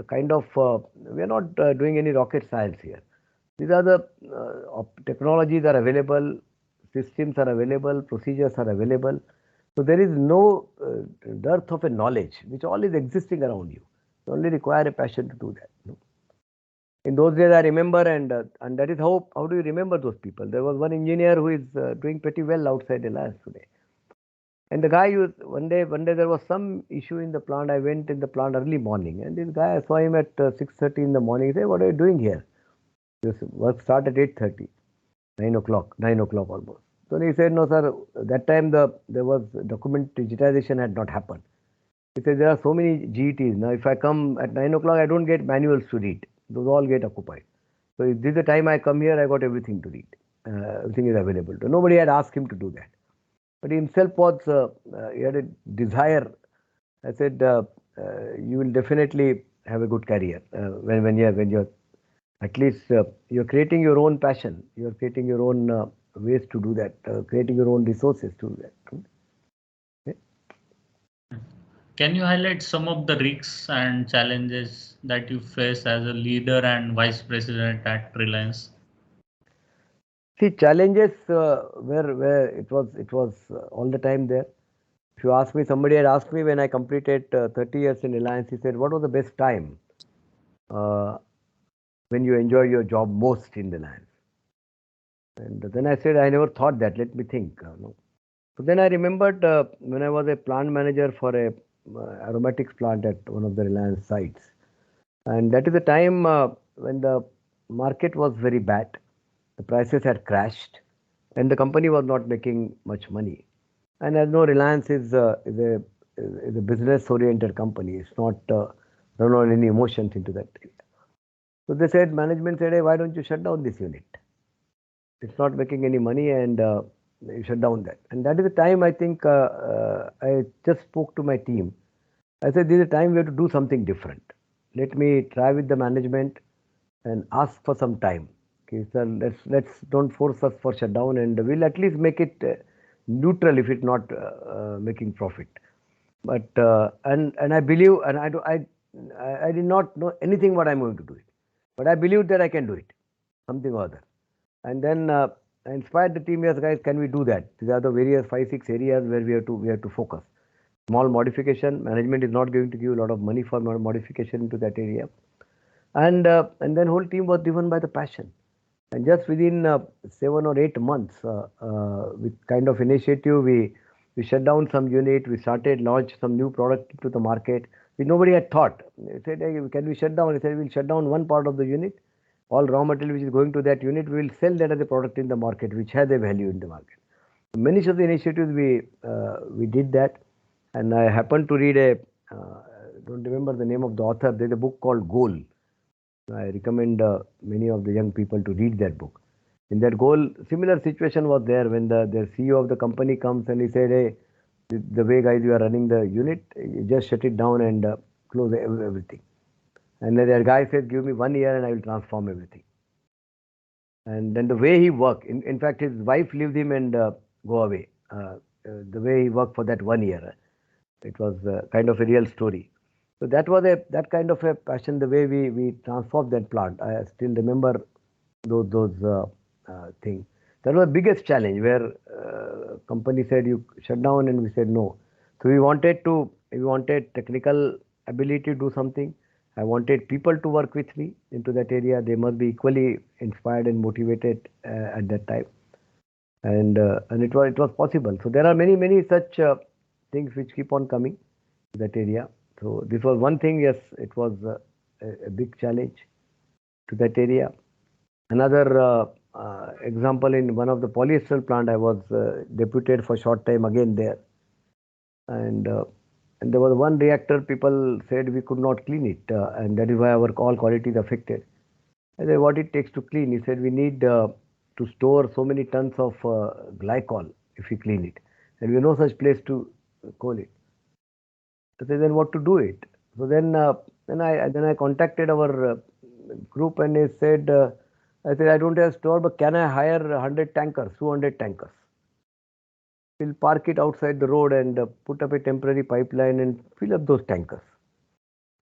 kind of we are not doing any rocket science here. These are the technologies are available, systems are available, procedures are available. So there is no dearth of a knowledge, which all is existing around you. You only require a passion to do that. In those days, I remember, and that is how do you remember those people? There was one engineer who is doing pretty well outside Reliance today. And the guy used one day there was some issue in the plant. I went in the plant early morning, and this guy, I saw him at 6:30 in the morning. He said, "What are you doing here? This work start at 8:30, 9 o'clock, 9 o'clock almost." So he said, "No, sir. That time there was document digitization had not happened." He said, "There are so many GETs now. If I come at 9 o'clock, I don't get manuals to read. Those all get occupied. So if this is the time I come here, I got everything to read. Everything is available. So nobody had asked him to do that. But he himself was, he had a desire. I said, you will definitely have a good career when you're at least you're creating your own passion. You're creating your own ways to do that. Creating your own resources to do that. Okay? Can you highlight some of the risks and challenges that you face as a leader and vice president at Reliance? See, challenges where it was all the time there. If you ask me, somebody had asked me when I completed 30 years in Reliance, he said, "What was the best time uh, when you enjoy your job most in Reliance?" And then I said, "I never thought that. Let me think." No. So then I remembered when I was a plant manager for a aromatics plant at one of the Reliance sites, and that is the time when the market was very bad, the prices had crashed, and the company was not making much money. And as no, Reliance is a business-oriented company. It's not run on any emotions into that area. So they said, management said, "Hey, why don't you shut down this unit? It's not making any money, and you shut down that." And that is the time I think I just spoke to my team. I said, "This is a time we have to do something different. Let me try with the management and ask for some time. Okay, sir, let's don't force us for shutdown, and we'll at least make it neutral if it's not making profit." But and I believe, and I did not know anything what I'm going to do it, but I believe that I can do it, something or other. And then I inspired the team. Yes, guys, can we do that? These are the various 5 6 areas where we have to focus. Small modification. Management is not going to give a lot of money for modification into that area, and then whole team was driven by the passion. And just within 7 or 8 months, with kind of initiative, we shut down some unit. We started launch some new product to the market, which nobody had thought. They said, "Hey, can we shut down?" I said, "We'll shut down one part of the unit. All raw material which is going to that unit, we will sell that as a product in the market, which has a value in the market." Many of the initiatives we did that, and I happened to read a don't remember the name of the author. There's a book called Goal. I recommend many of the young people to read that book. In that Goal, similar situation was there when the CEO of the company comes and he said, "Hey, the way guys you are running the unit, you just shut it down and close everything." And then that guy said, "Give me 1 year and I will transform everything." And then the way he worked, in fact, his wife leave him and go away. The way he worked for that 1 year, it was kind of a real story. So that was that kind of a passion. The way we transformed that plant, I still remember those things. That was the biggest challenge where company said you shut down, and we said no. So we wanted technical ability to do something. I wanted people to work with me into that area. They must be equally inspired and motivated at that time, and it was possible. So there are many such things which keep on coming to that area. So this was one thing. Yes, it was a big challenge to that area. Another example, in one of the polyester plant, I was deputed for short time again there, and and there was one reactor. People said we could not clean it, and that is why our all quality is affected. I said, "What it takes to clean?" He said, "We need to store so many tons of glycol if we clean it, and we have no such place to coal it." I said, "Then what to do it?" So then I contacted our group, and they said, I said, "I don't have store, but can I hire 100 tankers, 200 tankers? We'll park it outside the road and put up a temporary pipeline and fill up those tankers,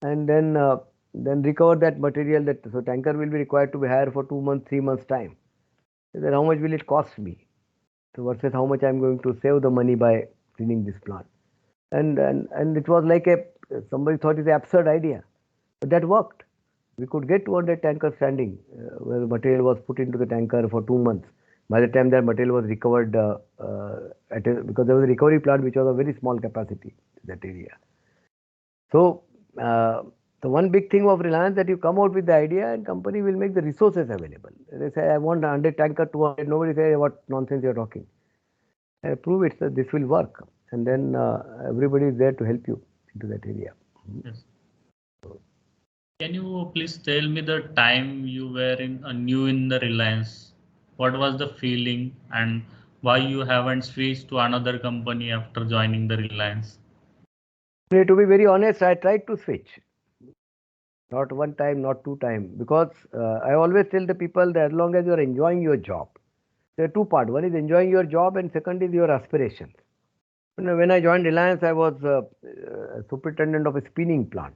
and then recover that material. That so tanker will be required to be hired for 2 months, 3 months time. Then how much will it cost me? So versus how much I'm going to save the money by cleaning this plant." And it was like somebody thought it's an absurd idea, but that worked. We could get 200 tankers standing where the material was put into the tanker for 2 months. By the time that material was recovered, because there was a recovery plant which was a very small capacity in that area. So the one big thing of Reliance that you come out with the idea and company will make the resources available. They say, "I want 100 tanker, 200." Nobody say, "What nonsense you're talking." I prove it, that this will work, and then everybody is there to help you into that area. Yes. Can you please tell me the time you were new in the Reliance? What was the feeling and why you haven't switched to another company after joining the Reliance? To be very honest, I tried to switch. Not one time, not two times. Because I always tell the people that as long as you are enjoying your job, there are two parts. One is enjoying your job, and second is your aspirations. When I joined Reliance, I was superintendent of a spinning plant.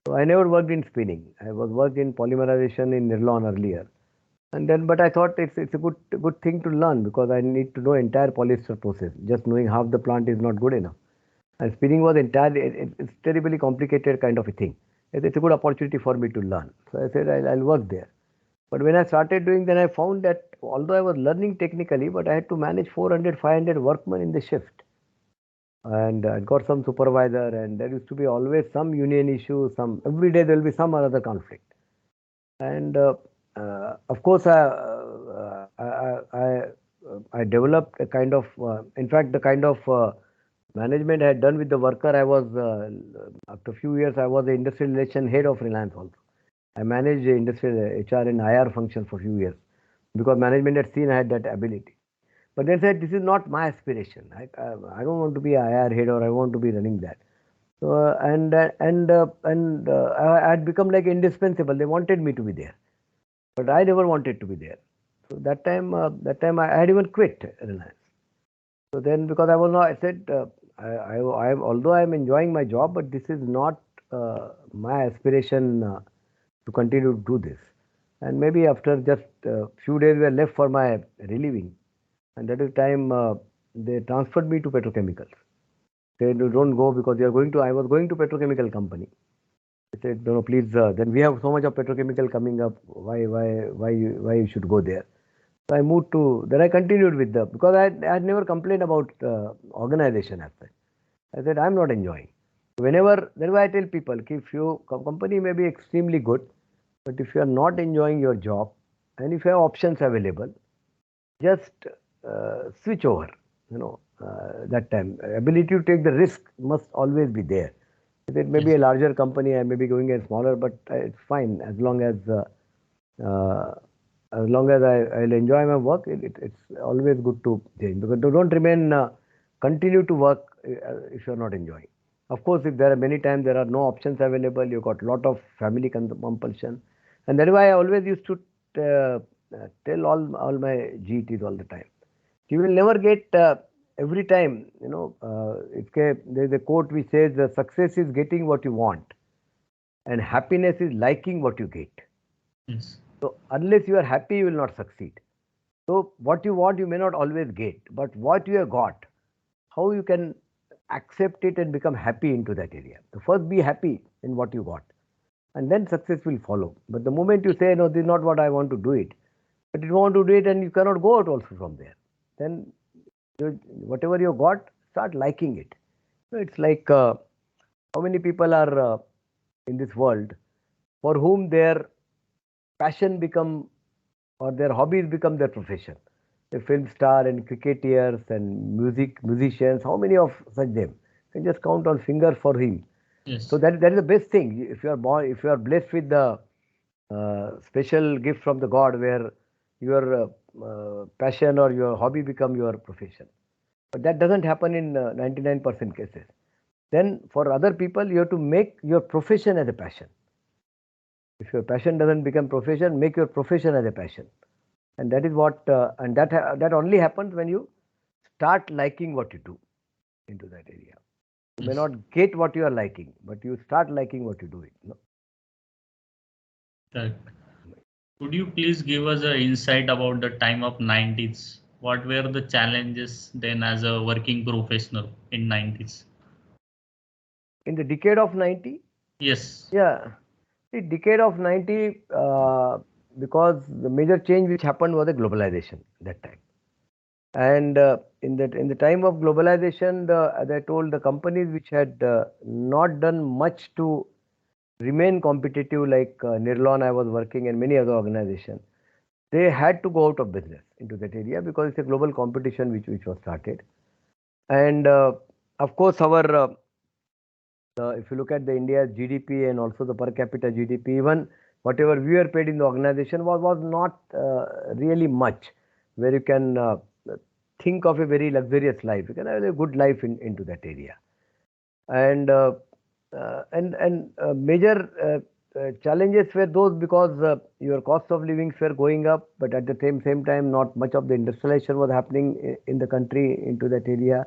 So I never worked in spinning. I was worked in polymerization in nylon earlier. And then, but I thought it's a good thing to learn because I need to know entire polyester process. Just knowing half the plant is not good enough. And spinning was entirely it's terribly complicated kind of a thing. It's a good opportunity for me to learn. So I said I'll work there. But when I started doing, then I found that although I was learning technically, but I had to manage 400, 500 workmen in the shift. And I got some supervisor, and there used to be always some union issue. Every day there will be some other conflict. And of course, I developed a kind of, in fact, the kind of management I had done with the worker. I was after a few years, I was the industrial relation head of Reliance also. I managed the industrial HR and IR function for a few years because management had seen I had that ability. But they said this is not my aspiration. I don't want to be IR head or I want to be running that. So I had become like indispensable. They wanted me to be there, but I never wanted to be there. So that time I had even quit Reliance. So then, because I was not, I said, although I am enjoying my job, but this is not my aspiration to continue to do this. And maybe after just a few days were left for my relieving, and that is time they transferred me to petrochemicals. They said, don't go because you are going to. I was going to petrochemical company. They said, no, please. Then we have so much of petrochemical coming up. Why you should go there? So I moved to, then I continued with because I had never complained about organization as such. I said, I'm not enjoying. That's why I tell people, if your company may be extremely good, but if you are not enjoying your job and if you have options available, just switch over. That time, ability to take the risk must always be there. It may be a larger company, I may be going a smaller, but it's fine as long as I'll enjoy my work. It's always good to change because don't remain continue to work if you're not enjoying. Of course, if there are many times there are no options available, you got a lot of family compulsion, and that is why I always used to tell all my GTs all the time. You will never get every time. There's a quote which says, "The success is getting what you want, and happiness is liking what you get." Yes. So unless you are happy, you will not succeed. So what you want, you may not always get, but what you have got, how you can accept it and become happy into that area. So first be happy in what you got, and then success will follow. But the moment you say, no, this is not what I want to do it, but you want to do it and you cannot go out also from there, then whatever you got, start liking it. It's like how many people are in this world for whom their passion become or their hobbies become their profession. A film star and cricketers and musicians, how many of such them? You can just count on fingers for him. Yes. So that is the best thing. If you are born, if you are blessed with the special gift from the God, where your passion or your hobby become your profession. But that doesn't happen in 99% cases. Then for other people, you have to make your profession as a passion. If your passion doesn't become profession, make your profession as a passion. And that is what, and that only happens when you start liking what you do into that area. You may not get what you are liking, but you start liking what you do it. No? Correct. Could you please give us an insight about the time of 90s? What were the challenges then as a working professional in 90s? In the decade of 90? Yes. Yeah. The decade of 90, because the major change which happened was the globalization that time. And in the time of globalization, as I told, the companies which had not done much to remain competitive, like Nirlon, I was working, and many other organizations, they had to go out of business into that area because it's a global competition which was started. And of course, if you look at the India's GDP and also the per capita GDP, even whatever we were paid in the organization was not really much, where you can think of a very luxurious life. You can have a good life into that area. And major challenges were those because your cost of livings were going up, but at the same time, not much of the industrialization was happening in the country into that area.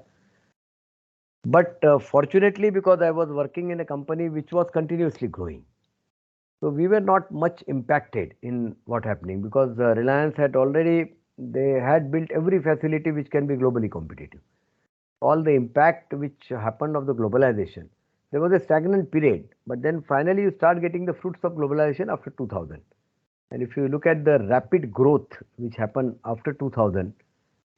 But fortunately, because I was working in a company which was continuously growing, so we were not much impacted in what happening, because Reliance had already, they had built every facility which can be globally competitive. All the impact which happened of the globalization, there was a stagnant period, but then finally you start getting the fruits of globalization after 2000. And if you look at the rapid growth which happened after 2000,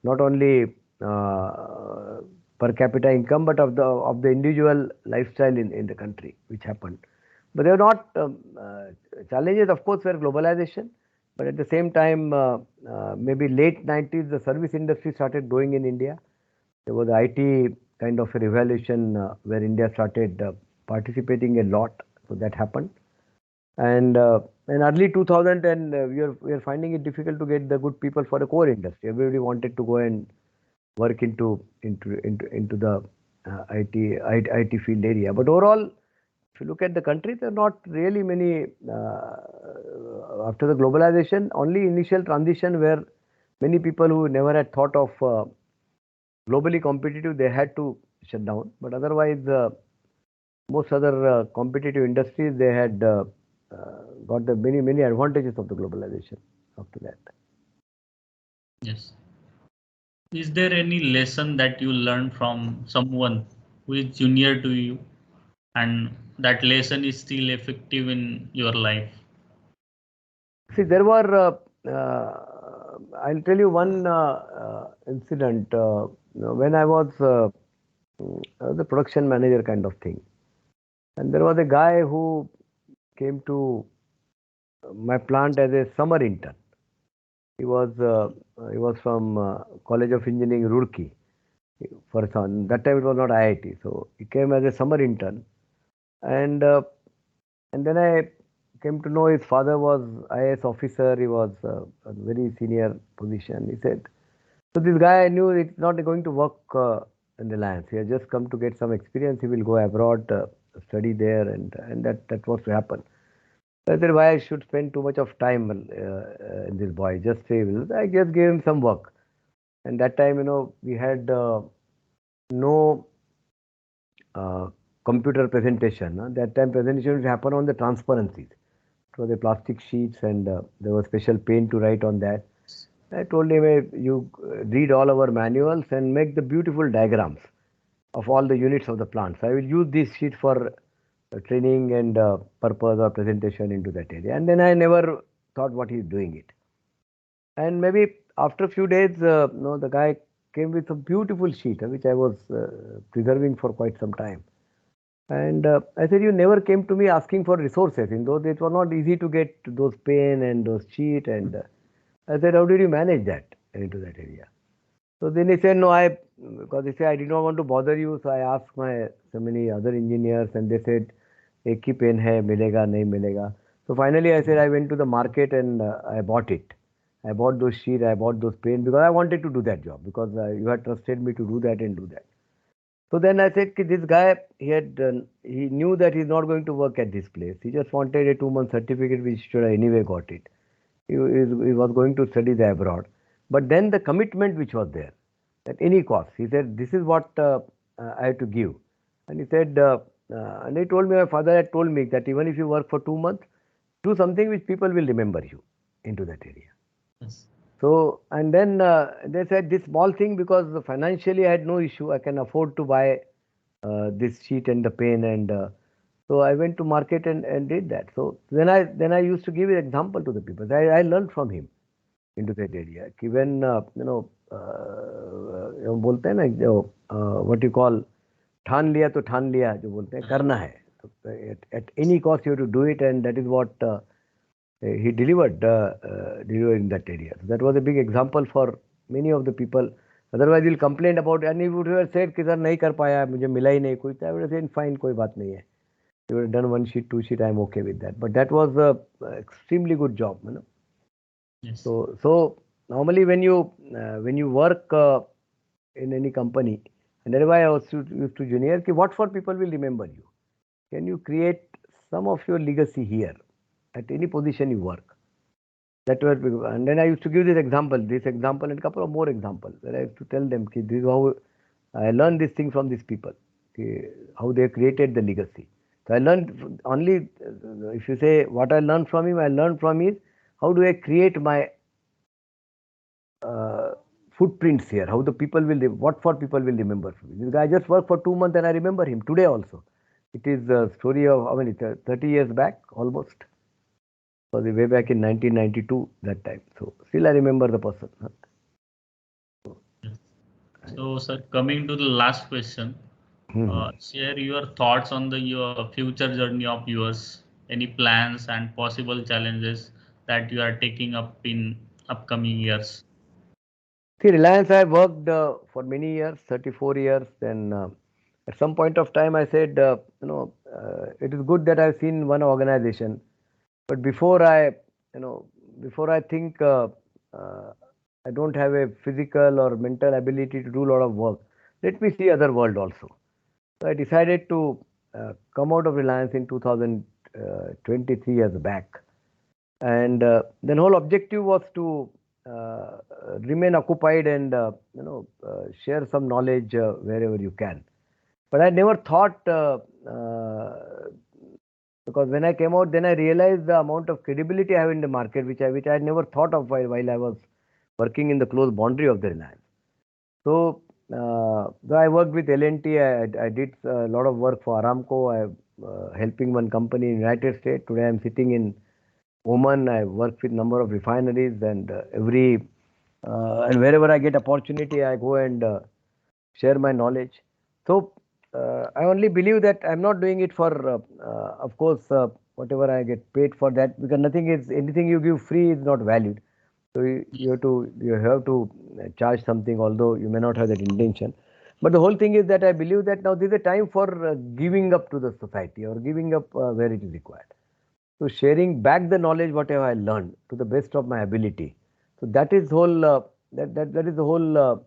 not only per capita income, but of the individual lifestyle in the country, which happened. But there were not challenges, of course, were globalization, but at the same time, maybe late 90s, the service industry started growing in India. There was the IT kind of a revolution where India started participating a lot, so that happened. And in early 2000, and we are finding it difficult to get the good people for the core industry. Everybody wanted to go and work into the IT field area. But overall, if you look at the country, there are not really many after the globalization. Only initial transition where many people who never had thought of globally competitive, they had to shut down. But otherwise, most other competitive industries, they had got the many advantages of the globalization after that. Yes. Is there any lesson that you learned from someone who is junior to you, and that lesson is still effective in your life? See, there were, I'll tell you one incident. When I was the production manager kind of thing, and there was a guy who came to my plant as a summer intern. He was from College of Engineering, Roorkee. For some, that time it was not IIT, so he came as a summer intern, and then I came to know his father was IAS officer. He was a very senior position. He said, so this guy, I knew it's not going to work in Reliance. He has just come to get some experience. He will go abroad, study there, and that was to happen. So I said, why I should spend too much of time in this boy? Just say, I just gave him some work. And that time, we had no computer presentation. That time presentation would happen on the transparencies. It was the plastic sheets, and there was special paint to write on that. I told him, hey, you read all our manuals and make the beautiful diagrams of all the units of the plant. So I will use this sheet for training and purpose or presentation into that area. And then I never thought what he's doing it. And maybe after a few days, the guy came with a beautiful sheet, which I was preserving for quite some time. And I said, you never came to me asking for resources. In those days, it was not easy to get those pen and those sheet. And I said, how did you manage that into that area? So then he said, no, because he said, I did not want to bother you. So I asked so many other engineers, and they said, ek hi pen hai, milega, nahi milega. So finally I said, I went to the market and I bought it. I bought those sheets, I bought those pens, because I wanted to do that job, because you had trusted me to do that and do that. So then I said, this guy, he knew that he's not going to work at this place. He just wanted a 2-month certificate, which should have anyway got it. He was going to study there abroad. But then the commitment which was there, at any cost, he said, this is what I have to give. And he said, and he told me, my father had told me that even if you work for 2 months, do something which people will remember you into that area. Yes. So, and then they said this small thing, because financially I had no issue. I can afford to buy this sheet and the pen, and so I went to market and did that. So then I used to give an example to the people. I learned from him into that area. When बोलते हैं ना, what you call, ठान लिया तो ठान लिया, जो बोलते हैं करना है. At any cost you have to do it, and that is what he delivered in that area. So that was a big example for many of the people. Otherwise, he'll complain about it, and he would have said कि sir नहीं कर पाया, मुझे मिला ही नहीं कुछ. I would have said, fine, कोई बात नहीं है. You would have done 1 sheet, 2 sheet, I'm okay with that. But that was a extremely good job, Yes. So normally when you work in any company. And that's why I was used to junior. What for people will remember you? Can you create some of your legacy here at any position you work? That were, and then I used to give this example, and a couple of more examples where I used to tell them, this is how I learned this thing from these people, how they created the legacy. So I learned only, if you say what I learned from him, I learned from is how do I create my uh, footprints here, how the people will, what for people will remember from me. This guy just worked for 2 months and I remember him today also. It is a story of how many, 30 years back almost. Was way back in 1992 that time. So still I remember the person. Yes. So, sir, coming to the last question, Hmm. share your thoughts on the your future journey of yours. Any plans and possible challenges that you are taking up in upcoming years? See, Reliance, I worked for many years, 34 years. Then at some point of time, I said, it is good that I've seen one organization, but you know, before I think uh, I don't have a physical or mental ability to do a lot of work. Let me see other world also. So I decided to come out of Reliance in 2023 years back. And the whole objective was to uh, remain occupied and share some knowledge wherever you can. But I never thought because when I came out, then I realized the amount of credibility I have in the market, which I had never thought of while I was working in the close boundary of the Reliance. So, though I worked with L&T, I did a lot of work for Aramco. I helping one company in United States. Today, I'm sitting in Oman. I work with number of refineries, and and wherever I get opportunity, I go and share my knowledge. So I only believe that I'm not doing it for, of course, whatever I get paid for that, because nothing is anything you give free is not valued. So you have to charge something, although you may not have that intention. But the whole thing is that I believe that now this is a time for giving up to the society or giving up where it is required. So sharing back the knowledge whatever I learned to the best of my ability. So that is the whole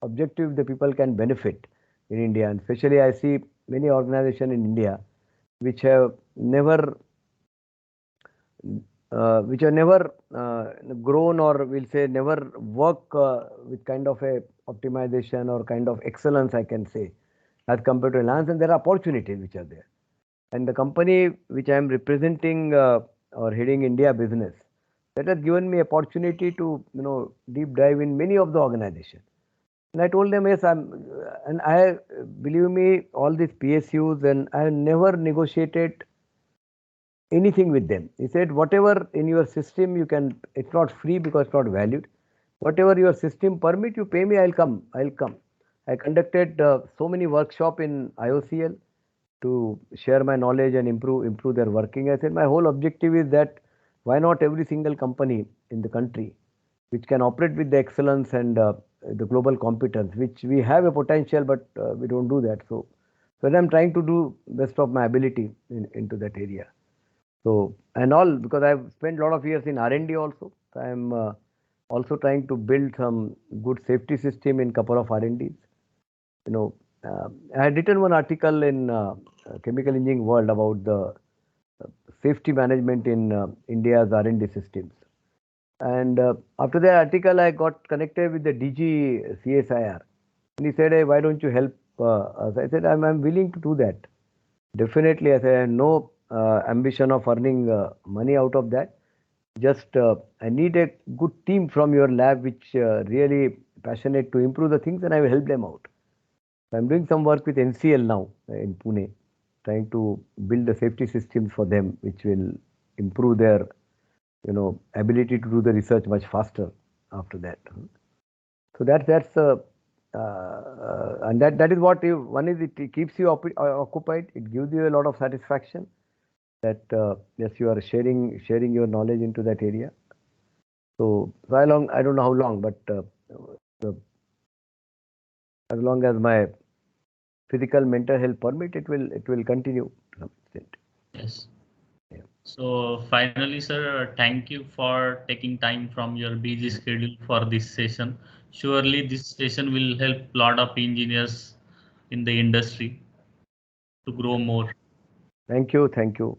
objective the people can benefit in India, and especially I see many organizations in India which have never grown, or we'll say never work with kind of a optimization or kind of excellence, I can say, as compared to Reliance, and there are opportunities which are there. And the company which I am representing or heading India business, that has given me opportunity to deep dive in many of the organization. And I told them, yes, and I believe me, all these PSUs, and I have never negotiated anything with them. He said, whatever in your system you can, it's not free because it's not valued. Whatever your system permit, you pay me, I'll come. I'll come. I conducted so many workshop in IOCL to share my knowledge and improve their working. I said my whole objective is that why not every single company in the country which can operate with the excellence and the global competence, which we have a potential, but we don't do that. So I'm trying to do best of my ability into that area. So, and all because I've spent a lot of years in R&D also. So I'm also trying to build some good safety system in couple of R&Ds. You know, I had written one article in Chemical Engineering World about the uh, safety management in India's R&D systems. And after that article, I got connected with the DG CSIR, and he said, "Hey, why don't you help us?" I said, "I'm willing to do that. Definitely." I said, "I have no ambition of earning money out of that. Just I need a good team from your lab, which really passionate to improve the things, and I will help them out." So I'm doing some work with NCL now in Pune, trying to build the safety systems for them, which will improve their ability to do the research much faster after that. So and that is what you, one is it keeps you occupied. It gives you a lot of satisfaction that yes, you are sharing your knowledge into that area. So how long, I don't know how long, but the, as long as my physical mental health permit, it will continue to some extent. Yes. Yeah. So finally, sir, thank you for taking time from your busy schedule for this session. Surely this session will help a lot of engineers in the industry to grow more. Thank you. Thank you.